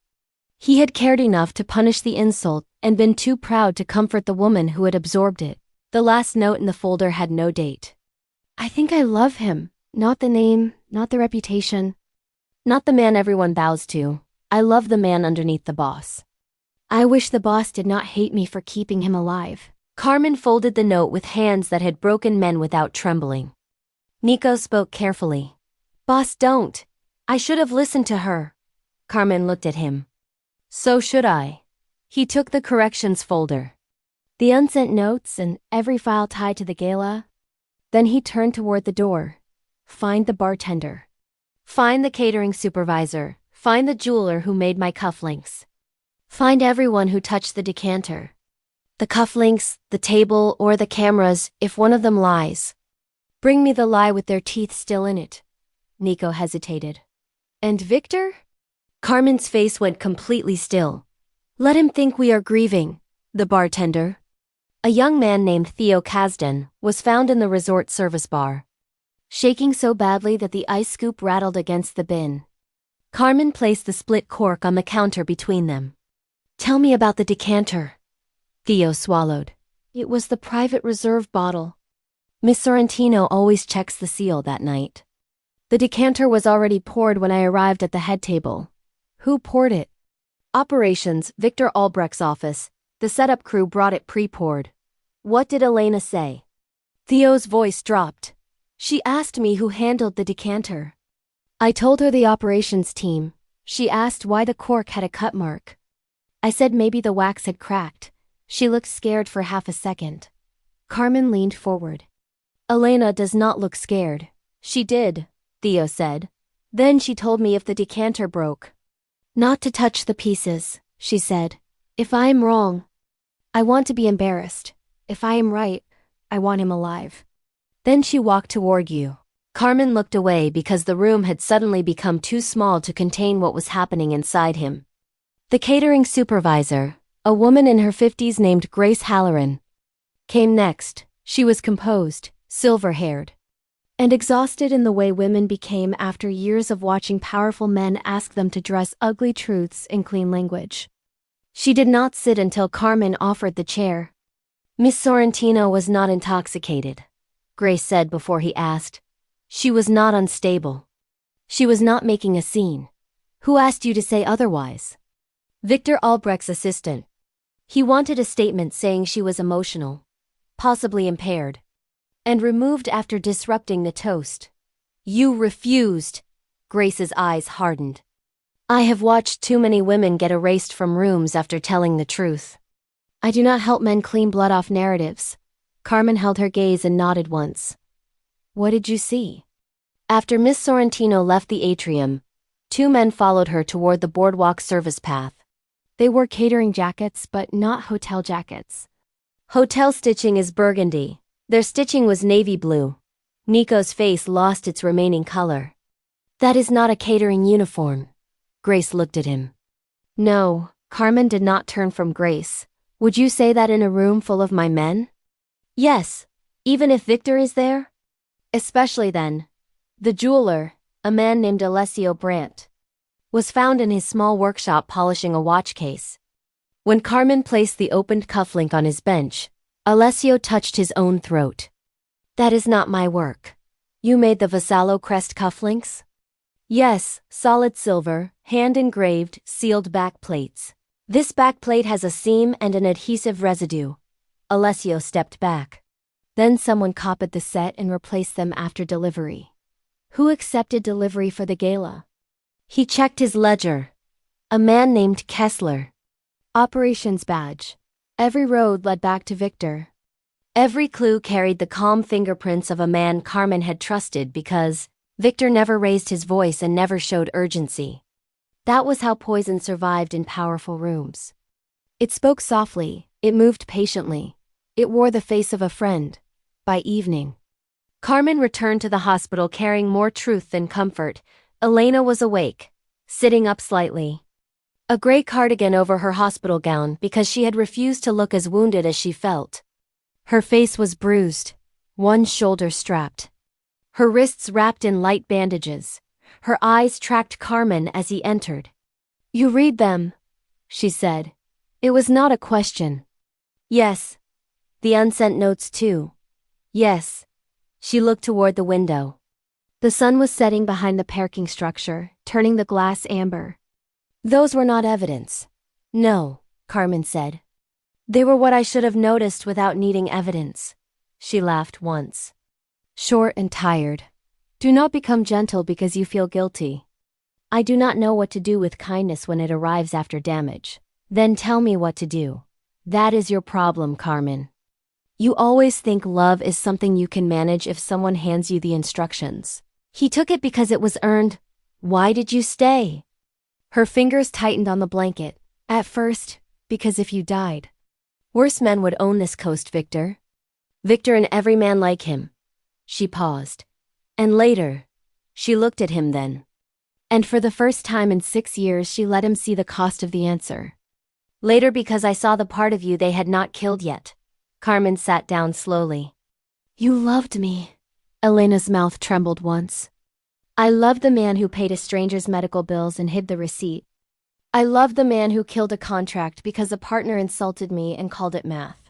He had cared enough to punish the insult and been too proud to comfort the woman who had absorbed it. The last note in the folder had no date. I think I love him. Not the name, not the reputation. Not the man everyone bows to. I love the man underneath the boss. I wish the boss did not hate me for keeping him alive. Carmen folded the note with hands that had broken men without trembling. Nico spoke carefully. Boss, don't. I should have listened to her. Carmen looked at him. So should I. He took the corrections folder. The unsent notes and every file tied to the gala. Then he turned toward the door. Find the bartender. Find the catering supervisor. Find the jeweler who made my cufflinks. Find everyone who touched the decanter. The cufflinks, the table, or the cameras, if one of them lies. Bring me the lie with their teeth still in it. Nico hesitated. And Victor? Carmen's face went completely still. Let him think we are grieving. The bartender, a young man named Theo Kasdan, was found in the resort service bar, shaking so badly that the ice scoop rattled against the bin. Carmen placed the split cork on the counter between them. Tell me about the decanter. Theo swallowed. It was the private reserve bottle. Miss Sorrentino always checks the seal that night. The decanter was already poured when I arrived at the head table. Who poured it? Operations, Victor Albrecht's office. The setup crew brought it pre-poured. What did Elena say? Theo's voice dropped. She asked me who handled the decanter. I told her the operations team. She asked why the cork had a cut mark. I said maybe the wax had cracked. She looked scared for half a second. Carmen leaned forward. Elena does not look scared. She did, Theo said. Then she told me if the decanter broke. Not to touch the pieces, she said. If I am wrong, I want to be embarrassed. If I am right, I want him alive. Then she walked toward you. Carmen looked away because the room had suddenly become too small to contain what was happening inside him. The catering supervisor, a woman in her 50s named Grace Halloran, came next. She was composed, silver-haired, and exhausted in the way women became after years of watching powerful men ask them to dress ugly truths in clean language. She did not sit until Carmen offered the chair. Miss Sorrentino was not intoxicated, Grace said before he asked. She was not unstable. She was not making a scene. Who asked you to say otherwise? Victor Albrecht's assistant. He wanted a statement saying she was emotional, possibly impaired, and removed after disrupting the toast. You refused. Grace's eyes hardened. I have watched too many women get erased from rooms after telling the truth. I do not help men clean blood off narratives. Carmen held her gaze and nodded once. What did you see? After Miss Sorrentino left the atrium, two men followed her toward the boardwalk service path. They wore catering jackets, but not hotel jackets. Hotel stitching is burgundy. Their stitching was navy blue. Nico's face lost its remaining color. That is not a catering uniform. Grace looked at him. No, Carmen did not turn from Grace. Would you say that in a room full of my men? Yes, even if Victor is there? Especially then. The jeweler, a man named Alessio Brandt, was found in his small workshop polishing a watch case. When Carmen placed the opened cufflink on his bench, Alessio touched his own throat. That is not my work. You made the Vassallo crest cufflinks? Yes, solid silver, hand-engraved, sealed back plates. This back plate has a seam and an adhesive residue. Alessio stepped back. Then someone copied the set and replaced them after delivery. Who accepted delivery for the gala? He checked his ledger. A man named Kessler. Operations badge. Every road led back to Victor. Every clue carried the calm fingerprints of a man Carmen had trusted because Victor never raised his voice and never showed urgency. That was how poison survived in powerful rooms. It spoke softly, it moved patiently. It wore the face of a friend. By evening, Carmen returned to the hospital carrying more truth than comfort. Elena was awake, sitting up slightly. A gray cardigan over her hospital gown because she had refused to look as wounded as she felt. Her face was bruised, one shoulder strapped. Her wrists wrapped in light bandages. Her eyes tracked Carmen as he entered. You read them, she said. It was not a question. Yes. The unsent notes too. Yes. She looked toward the window. The sun was setting behind the parking structure, turning the glass amber. Those were not evidence. No, Carmen said. They were what I should have noticed without needing evidence. She laughed once. Short and tired. Do not become gentle because you feel guilty. I do not know what to do with kindness when it arrives after damage. Then tell me what to do. That is your problem, Carmen. You always think love is something you can manage if someone hands you the instructions. He took it because it was earned. Why did you stay? Her fingers tightened on the blanket. At first, because if you died. Worse men would own this coast, Victor. Victor and every man like him. She paused. And later, she looked at him then. And for the first time in 6 years she let him see the cost of the answer. Later because I saw the part of you they had not killed yet. Carmen sat down slowly. You loved me. Elena's mouth trembled once. I loved the man who paid a stranger's medical bills and hid the receipt. I loved the man who killed a contract because a partner insulted me and called it math.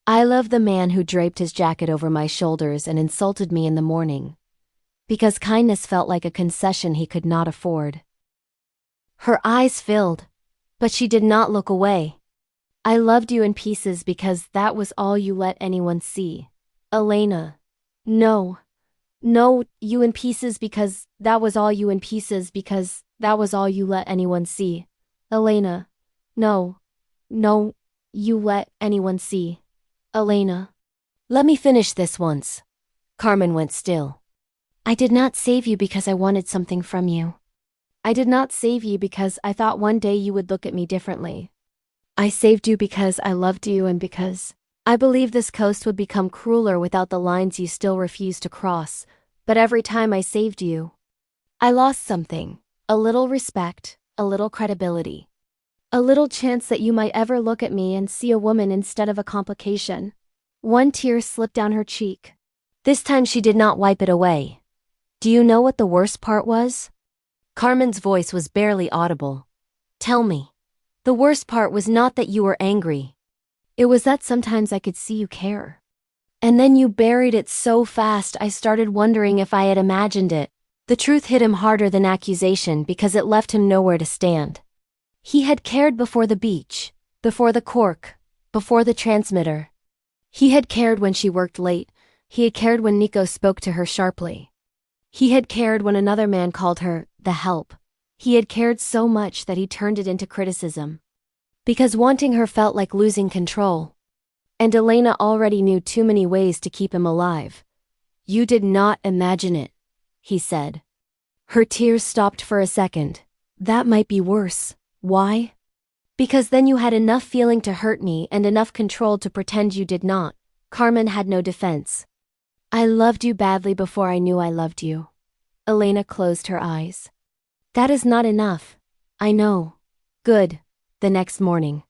I loved the man who draped his jacket over my shoulders and insulted me in the morning. Because kindness felt like a concession he could not afford. Her eyes filled, but she did not look away. I loved you in pieces because that was all you let anyone see. Elena. No. No, you in pieces because that was all you in pieces because that was all you let anyone see. Elena. No. No, you let anyone see. Elena. Let me finish this once. Carmen went still. I did not save you because I wanted something from you. I did not save you because I thought one day you would look at me differently. I saved you because I loved you and because I believed this coast would become crueler without the lines you still refuse to cross, but every time I saved you, I lost something, a little respect, a little credibility. A little chance that you might ever look at me and see a woman instead of a complication. One tear slipped down her cheek. This time she did not wipe it away. Do you know what the worst part was? Carmen's voice was barely audible. Tell me. The worst part was not that you were angry. It was that sometimes I could see you care. And then you buried it so fast I started wondering if I had imagined it. The truth hit him harder than accusation because it left him nowhere to stand. He had cared before the beach, before the cork, before the transmitter. He had cared when she worked late. He had cared when Nico spoke to her sharply. He had cared when another man called her the help. He had cared so much that he turned it into criticism. because wanting her felt like losing control. And Elena already knew too many ways to keep him alive. "You did not imagine it," he said. Her tears stopped for a second. "That might be worse." "Why?" "Because then you had enough feeling to hurt me and enough control to pretend you did not." Carmen had no defense. "I loved you badly before I knew I loved you." Elena closed her eyes. "That is not enough." "I know." "Good." The next morning,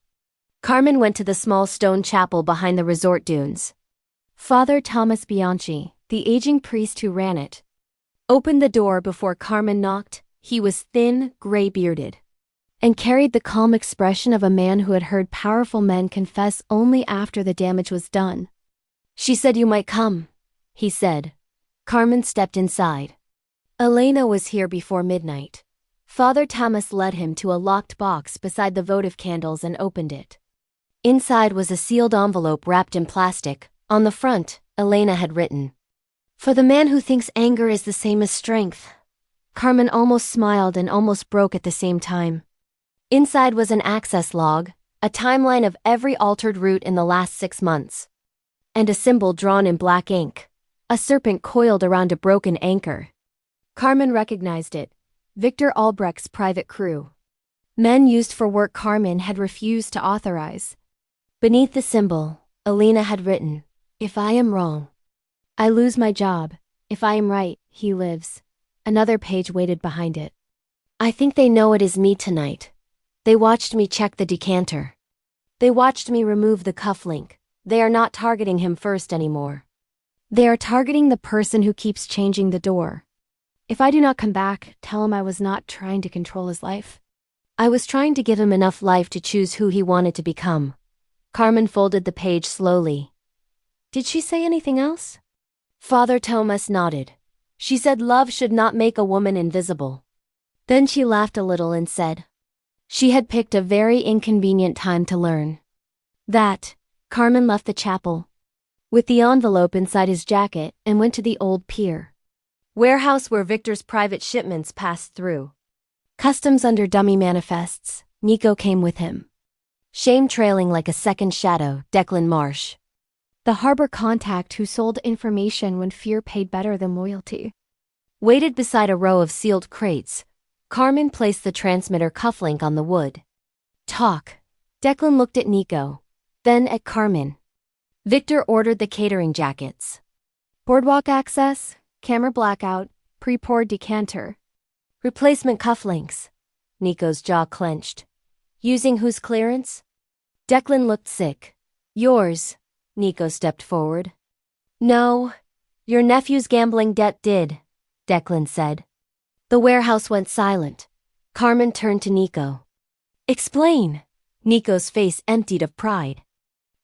Carmen went to the small stone chapel behind the resort dunes. Father Thomas Bianchi, the aging priest who ran it, opened the door before Carmen knocked. He was thin, gray-bearded, and carried the calm expression of a man who had heard powerful men confess only after the damage was done. "She said you might come," he said. Carmen stepped inside. Elena was here before midnight. Father Thomas led him to a locked box beside the votive candles and opened it. Inside was a sealed envelope wrapped in plastic. On the front, Elena had written, "For the man who thinks anger is the same as strength." Carmen almost smiled and almost broke at the same time. Inside was an access log, a timeline of every altered route in the last 6 months, and a symbol drawn in black ink, a serpent coiled around a broken anchor. Carmen recognized it. Victor Albrecht's private crew. Men used for work Carmen had refused to authorize. Beneath the symbol, Elena had written, "If I am wrong, I lose my job. If I am right, he lives." Another page waited behind it. "I think they know it is me tonight. They watched me check the decanter. They watched me remove the cufflink. They are not targeting him first anymore. They are targeting the person who keeps changing the door. If I do not come back, tell him I was not trying to control his life. I was trying to give him enough life to choose who he wanted to become." Carmen folded the page slowly. "Did she say anything else?" Father Thomas nodded. "She said love should not make a woman invisible." Then she laughed a little and said, "She had picked a very inconvenient time to learn that." Carmen left the chapel with the envelope inside his jacket and went to the old pier warehouse where Victor's private shipments passed through. Customs under dummy manifests. Nico came with him. Shame trailing like a second shadow, Declan Marsh, the harbor contact who sold information when fear paid better than loyalty, waited beside a row of sealed crates. Carmen placed the transmitter cufflink on the wood. "Talk." Declan looked at Nico, then at Carmen. Victor ordered the catering jackets. "Boardwalk access, camera blackout, pre-poured decanter. Replacement cufflinks." Nico's jaw clenched. "Using whose clearance?" Declan looked sick. "Yours." Nico stepped forward. "No, your nephew's gambling debt did," Declan said. The warehouse went silent. Carmen turned to Nico. "Explain." Nico's face emptied of pride.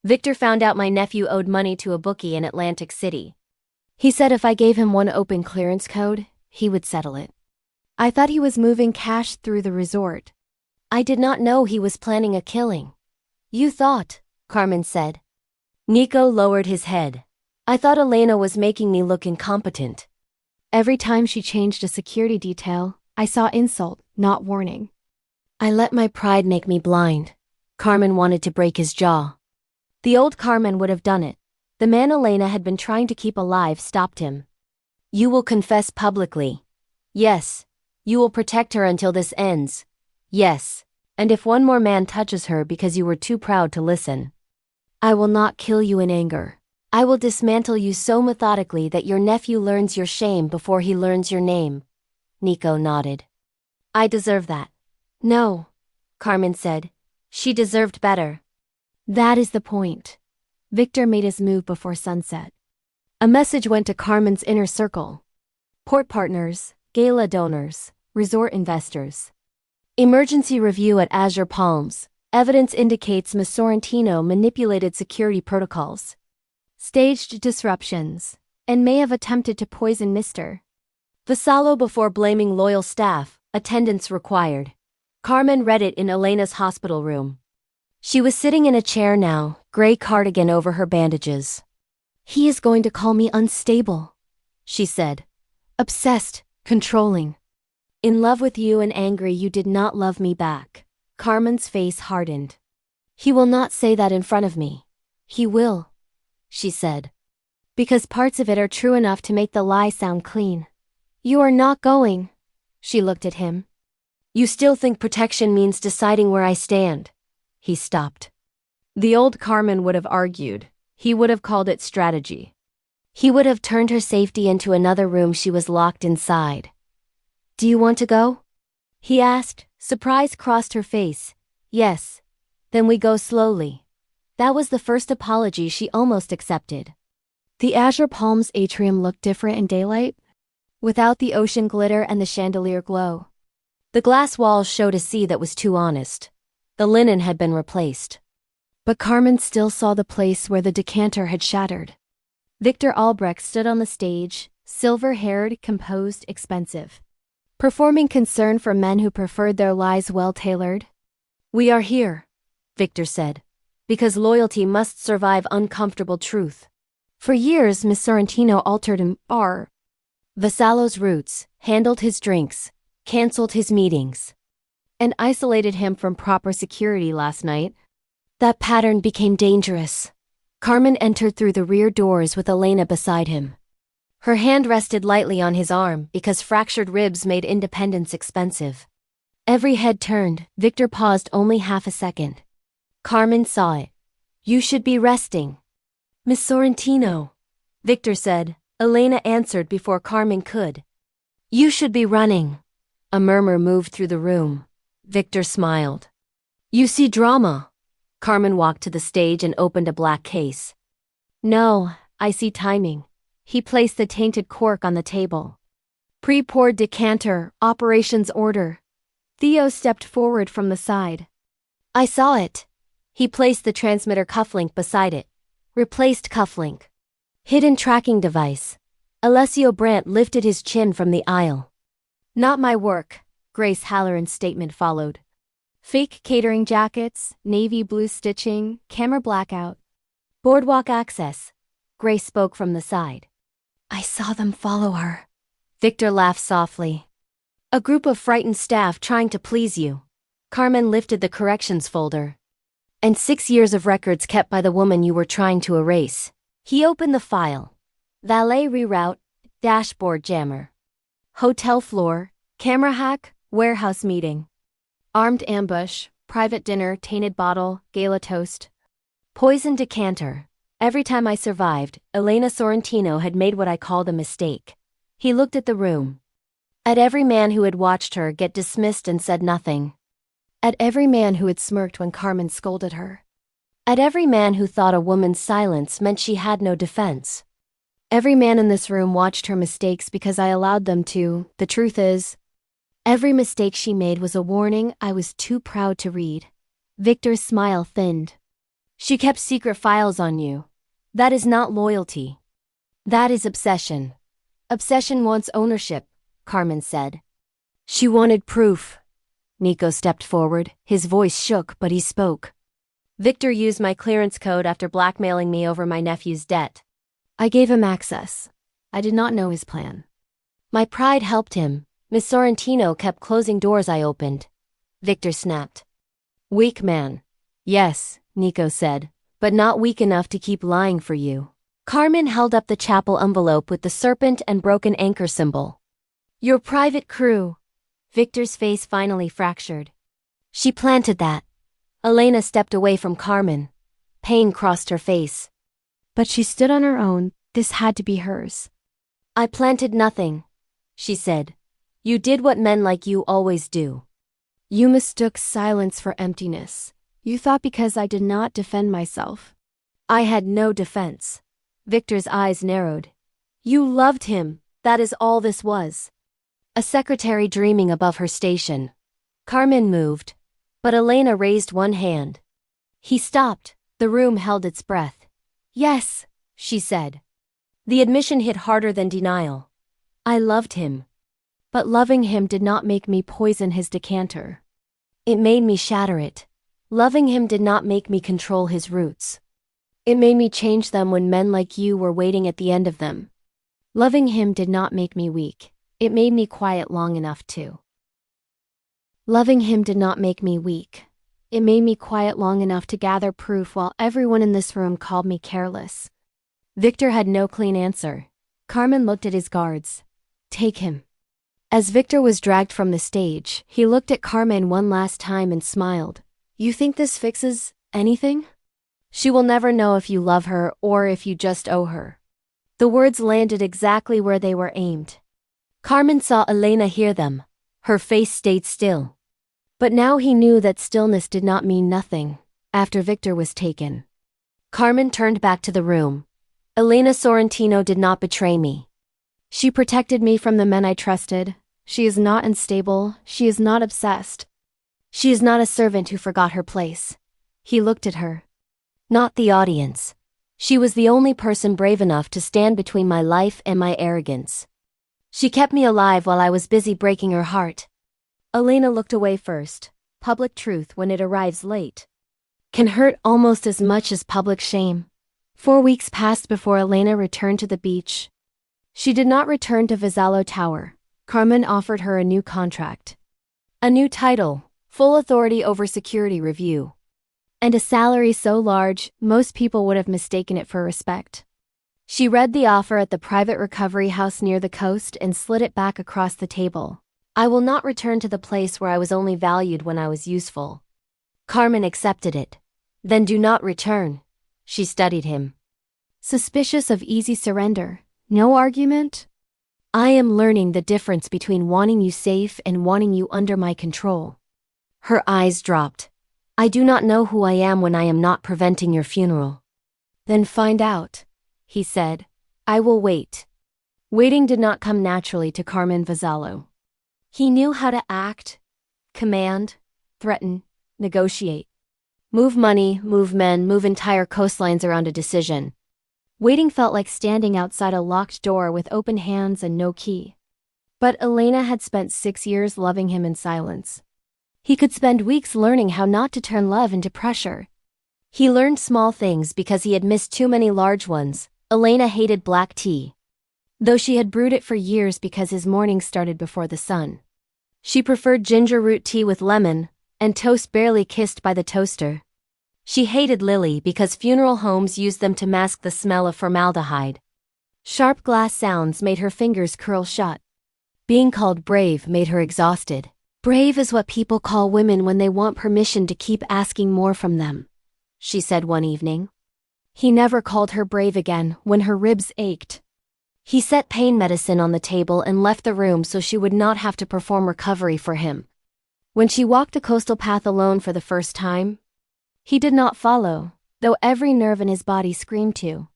"Victor found out my nephew owed money to a bookie in Atlantic City. He said if I gave him one open clearance code, he would settle it. I thought he was moving cash through the resort. I did not know he was planning a killing." "You thought," Carmen said. Nico lowered his head. "I thought Elena was making me look incompetent. Every time she changed a security detail, I saw insult, not warning. I let my pride make me blind." Carmen wanted to break his jaw. The old Carmen would have done it. The man Elena had been trying to keep alive stopped him. "You will confess publicly." "Yes." "You will protect her until this ends." "Yes. And if one more man touches her because you were too proud to listen." "I will not kill you in anger. I will dismantle you so methodically that your nephew learns your shame before he learns your name." Nico nodded. "I deserve that." "No," Carmen said. "She deserved better." "That is the point." Victor made his move before sunset. A message went to Carmen's inner circle. Port partners, gala donors, resort investors. Emergency review at Azure Palms. Evidence indicates Ms. Sorrentino manipulated security protocols, staged disruptions, and may have attempted to poison Mr. Vassallo before blaming loyal staff. Attendance required. Carmen read it in Elena's hospital room. She was sitting in a chair now, gray cardigan over her bandages. "He is going to call me unstable," she said. "Obsessed, controlling. In love with you and angry you did not love me back." Carmen's face hardened. He will not say that in front of me. He will, she said. Because parts of it are true enough to make the lie sound clean. You are not going. She looked at him. You still think protection means deciding where I stand? He stopped. The old Carmen would have argued. He would have called it strategy. He would have turned her safety into another room she was locked inside. Do you want to go? He asked. Surprise crossed her face. Yes. Then we go slowly. That was the first apology she almost accepted. The azure palms atrium looked different in daylight, without the ocean glitter and the chandelier glow. The glass walls showed a sea that was too honest. The linen had been replaced. But Carmen still saw the place where the decanter had shattered. Victor Albrecht stood on the stage, silver-haired, composed, expensive. Performing concern for men who preferred their lies well-tailored. We are here, Victor said, because loyalty must survive uncomfortable truth. For years, Miss Sorrentino altered him, Vassallo's roots, handled his drinks, cancelled his meetings, and isolated him from proper security last night. That pattern became dangerous. Carmen entered through the rear doors with Elena beside him. Her hand rested lightly on his arm because fractured ribs made independence expensive. Every head turned. Victor paused only half a second. Carmen saw it. You should be resting. Miss Sorrentino, Victor said. Elena answered before Carmen could. You should be running. A murmur moved through the room. Victor smiled. You see drama. Carmen walked to the stage and opened a black case. No, I see timing. He placed the tainted cork on the table. Pre-poured decanter, operations order. Theo stepped forward from the side. I saw it. He placed the transmitter cufflink beside it. Replaced cufflink. Hidden tracking device. Alessio Brandt lifted his chin from the aisle. Not my work, Grace Halloran's statement followed. Fake catering jackets, navy blue stitching, camera blackout. Boardwalk access. Grace spoke from the side. I saw them follow her. Victor laughed softly. A group of frightened staff trying to please you. Carmen lifted the corrections folder. And 6 years of records kept by the woman you were trying to erase. He opened the file. Valet reroute, dashboard jammer. Hotel floor, camera hack, warehouse meeting. Armed ambush, private dinner, tainted bottle, gala toast. Poison decanter. Every time I survived, Elena Sorrentino had made what I called a mistake. He looked at the room. At every man who had watched her get dismissed and said nothing. At every man who had smirked when Carmen scolded her. At every man who thought a woman's silence meant she had no defense. Every man in this room watched her mistakes because I allowed them to. The truth is, every mistake she made was a warning I was too proud to read. Victor's smile thinned. She kept secret files on you. That is not loyalty. That is obsession. Obsession wants ownership, Carmen said. She wanted proof. Nico stepped forward. His voice shook, but he spoke. Victor used my clearance code after blackmailing me over my nephew's debt. I gave him access. I did not know his plan. My pride helped him. Miss Sorrentino kept closing doors I opened. Victor snapped. Weak man. Yes, Nico said, but not weak enough to keep lying for you. Carmen held up the chapel envelope with the serpent and broken anchor symbol. Your private crew. Victor's face finally fractured. She planted that. Elena stepped away from Carmen. Pain crossed her face. But she stood on her own. This had to be hers. I planted nothing, she said. You did what men like you always do. You mistook silence for emptiness. You thought because I did not defend myself. I had no defense. Victor's eyes narrowed. You loved him, that is all this was. A secretary dreaming above her station. Carmen moved, but Elena raised one hand. He stopped. The room held its breath. Yes, she said. The admission hit harder than denial. I loved him. But loving him did not make me poison his decanter. It made me shatter it. Loving him did not make me control his roots. It made me change them when men like you were waiting at the end of them. Loving him did not make me weak. It made me quiet long enough to. Loving him did not make me weak. It made me quiet long enough to gather proof while everyone in this room called me careless. Victor had no clean answer. Carmen looked at his guards. Take him. As Victor was dragged from the stage, he looked at Carmen one last time and smiled. You think this fixes anything? She will never know if you love her or if you just owe her. The words landed exactly where they were aimed. Carmen saw Elena hear them. Her face stayed still. But now he knew that stillness did not mean nothing. After Victor was taken, Carmen turned back to the room. Elena Sorrentino did not betray me. She protected me from the men I trusted. She is not unstable. She is not obsessed. She is not a servant who forgot her place. He looked at her. Not the audience. She was the only person brave enough to stand between my life and my arrogance. She kept me alive while I was busy breaking her heart. Elena looked away first. Public truth, when it arrives late, can hurt almost as much as public shame. 4 weeks passed before Elena returned to the beach. She did not return to Vasallo Tower. Carmen offered her a new contract. A new title, full authority over security review. And a salary so large, most people would have mistaken it for respect. She read the offer at the private recovery house near the coast and slid it back across the table. I will not return to the place where I was only valued when I was useful. Carmen accepted it. Then do not return. She studied him. Suspicious of easy surrender. No argument? I am learning the difference between wanting you safe and wanting you under my control. Her eyes dropped. I do not know who I am when I am not preventing your funeral. Then find out, he said. I will wait. Waiting did not come naturally to Carmen Vasallo. He knew how to act, command, threaten, negotiate. Move money, move men, move entire coastlines around a decision. Waiting felt like standing outside a locked door with open hands and no key. But Elena had spent 6 years loving him in silence. He could spend weeks learning how not to turn love into pressure. He learned small things because he had missed too many large ones. Elena hated black tea, though she had brewed it for years because his mornings started before the sun. She preferred ginger root tea with lemon, and toast barely kissed by the toaster. She hated Lily because funeral homes used them to mask the smell of formaldehyde. Sharp glass sounds made her fingers curl shut. Being called brave made her exhausted. Brave is what people call women when they want permission to keep asking more from them, she said one evening. He never called her brave again when her ribs ached. He set pain medicine on the table and left the room so she would not have to perform recovery for him. When she walked the coastal path alone for the first time, he did not follow, though every nerve in his body screamed to.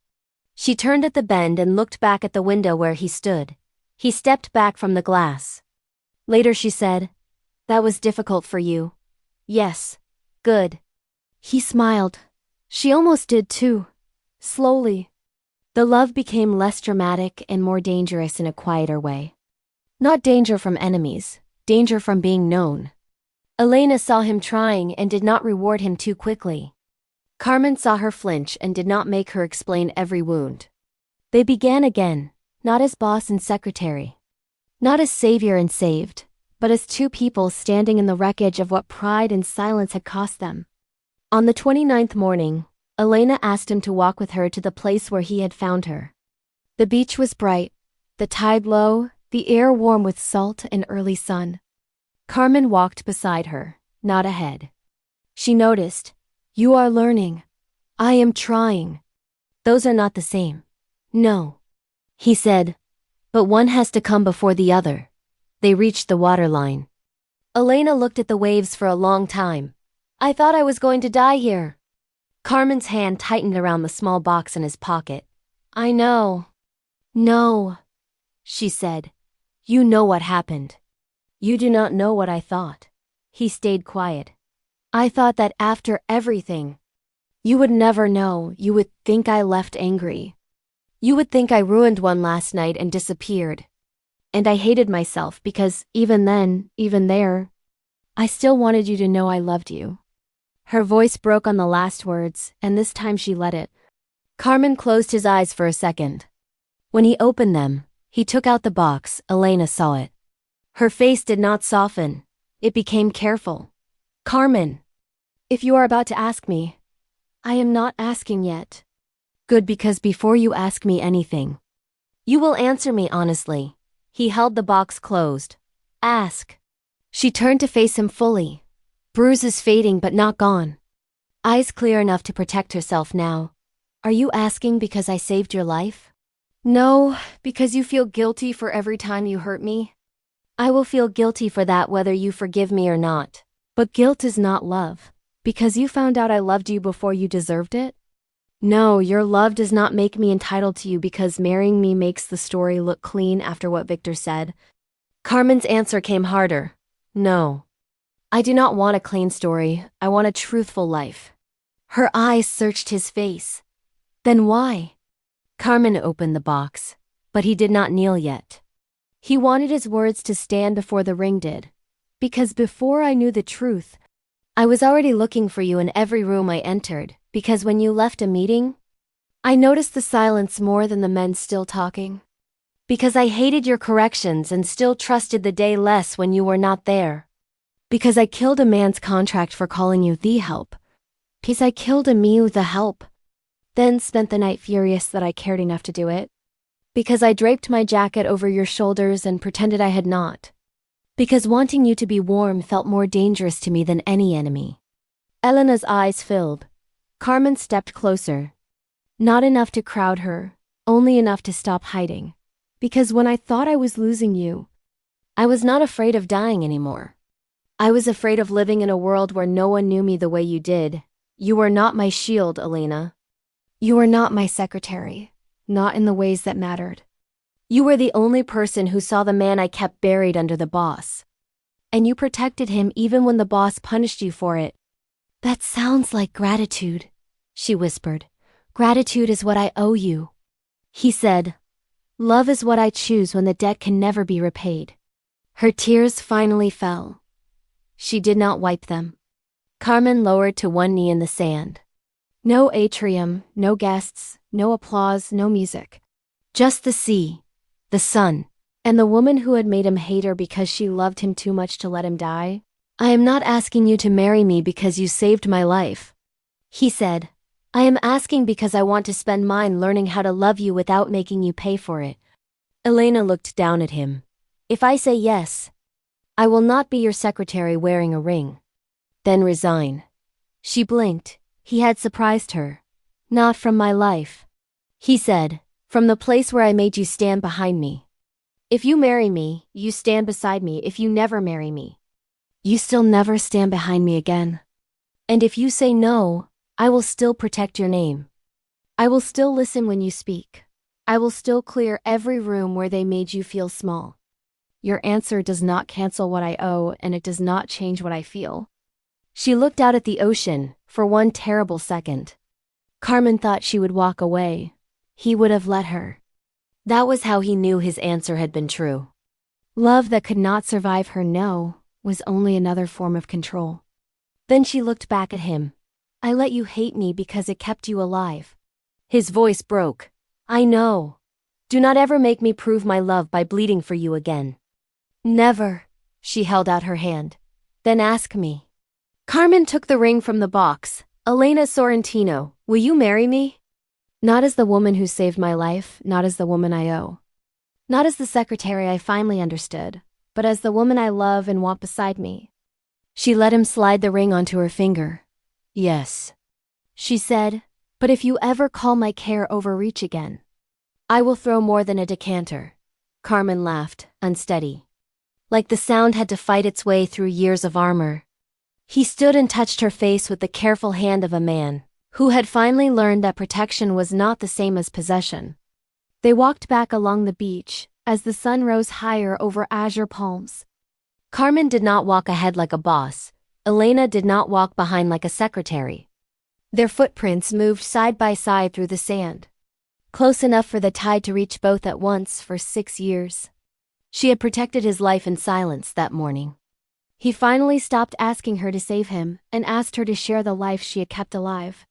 She turned at the bend and looked back at the window where he stood. He stepped back from the glass. Later she said, "That was difficult for you." "Yes. Good." He smiled. She almost did too. Slowly. The love became less dramatic and more dangerous in a quieter way. Not danger from enemies, danger from being known. Elena saw him trying and did not reward him too quickly. Carmen saw her flinch and did not make her explain every wound. They began again, not as boss and secretary. Not as savior and saved, but as two people standing in the wreckage of what pride and silence had cost them. On the 29th morning, Elena asked him to walk with her to the place where he had found her. The beach was bright, the tide low, the air warm with salt and early sun. Carmen walked beside her, not ahead. She noticed, "You are learning. I am trying. Those are not the same." "No," he said, "but one has to come before the other." They reached the waterline. Elena looked at the waves for a long time. "I thought I was going to die here." Carmen's hand tightened around the small box in his pocket. "I know." "No," she said. "You know what happened. You do not know what I thought." He stayed quiet. "I thought that after everything, you would never know. You would think I left angry. You would think I ruined one last night and disappeared. And I hated myself because even then, even there, I still wanted you to know I loved you." Her voice broke on the last words, and this time she let it. Carmen closed his eyes for a second. When he opened them, he took out the box. Elena saw it. Her face did not soften. It became careful. "Carmen." If you are about to ask me, I am not asking yet. Good, because before you ask me anything, you will answer me honestly. He held the box closed. Ask. She turned to face him fully. Bruises fading but not gone. Eyes clear enough to protect herself now. Are you asking because I saved your life? no, because you feel guilty for every time you hurt me. I will feel guilty for that whether you forgive me or not. But guilt is not love. Because you found out I loved you before you deserved it? No, your love does not make me entitled to you because marrying me makes the story look clean after what Victor said. Carmen's answer came harder. No. I do not want a clean story. I want a truthful life. Her eyes searched his face. Then why? Carmen opened the box, but he did not kneel yet. He wanted his words to stand before the ring did. Because before I knew the truth, I was already looking for you in every room I entered, because when you left a meeting, I noticed the silence more than the men still talking. Because I hated your corrections and still trusted the day less when you were not there. Because I killed a man's contract for calling you the help. Because I killed a me with the help. Then spent the night furious that I cared enough to do it. Because I draped my jacket over your shoulders and pretended I had not. Because wanting you to be warm felt more dangerous to me than any enemy. Elena's eyes filled. Carmen stepped closer. Not enough to crowd her, only enough to stop hiding. Because when I thought I was losing you, I was not afraid of dying anymore. I was afraid of living in a world where no one knew me the way you did. You were not my shield, Elena. You were not my secretary, not in the ways that mattered. You were the only person who saw the man I kept buried under the boss. And you protected him even when the boss punished you for it. That sounds like gratitude, she whispered. Gratitude is what I owe you. He said, love is what I choose when the debt can never be repaid. Her tears finally fell. She did not wipe them. Carmen lowered to one knee in the sand. No atrium, no guests, no applause, no music. Just the sea, the sun, and the woman who had made him hate her because she loved him too much to let him die. I am not asking you to marry me because you saved my life, he said. I am asking because I want to spend mine learning how to love you without making you pay for it. Elena looked down at him. If I say yes, I will not be your secretary wearing a ring. Then resign. She blinked. He had surprised her. Not from my life, he said. From the place where I made you stand behind me. If you marry me, you stand beside me. If you never marry me, you still never stand behind me again. And if you say no, I will still protect your name. I will still listen when you speak. I will still clear every room where they made you feel small. Your answer does not cancel what I owe, and it does not change what I feel. She looked out at the ocean for one terrible second. Carmen thought she would walk away. He would have let her. That was how he knew his answer had been true. Love that could not survive her no was only another form of control. Then she looked back at him. I let you hate me because it kept you alive. His voice broke. I know. Do not ever make me prove my love by bleeding for you again. Never. She held out her hand. Then ask me. Carmen took the ring from the box. Elena Sorrentino, will you marry me? Not as the woman who saved my life, not as the woman I owe. Not as the secretary I finally understood, but as the woman I love and want beside me. She let him slide the ring onto her finger. Yes, she said, but if you ever call my care overreach again, I will throw more than a decanter. Carmen laughed, unsteady. Like the sound had to fight its way through years of armor. He stood and touched her face with the careful hand of a man who had finally learned that protection was not the same as possession. They walked back along the beach as the sun rose higher over azure palms. Carmen did not walk ahead like a boss. Elena did not walk behind like a secretary. Their footprints moved side by side through the sand, close enough for the tide to reach both at once for 6 years. She had protected his life in silence that morning. He finally stopped asking her to save him and asked her to share the life she had kept alive.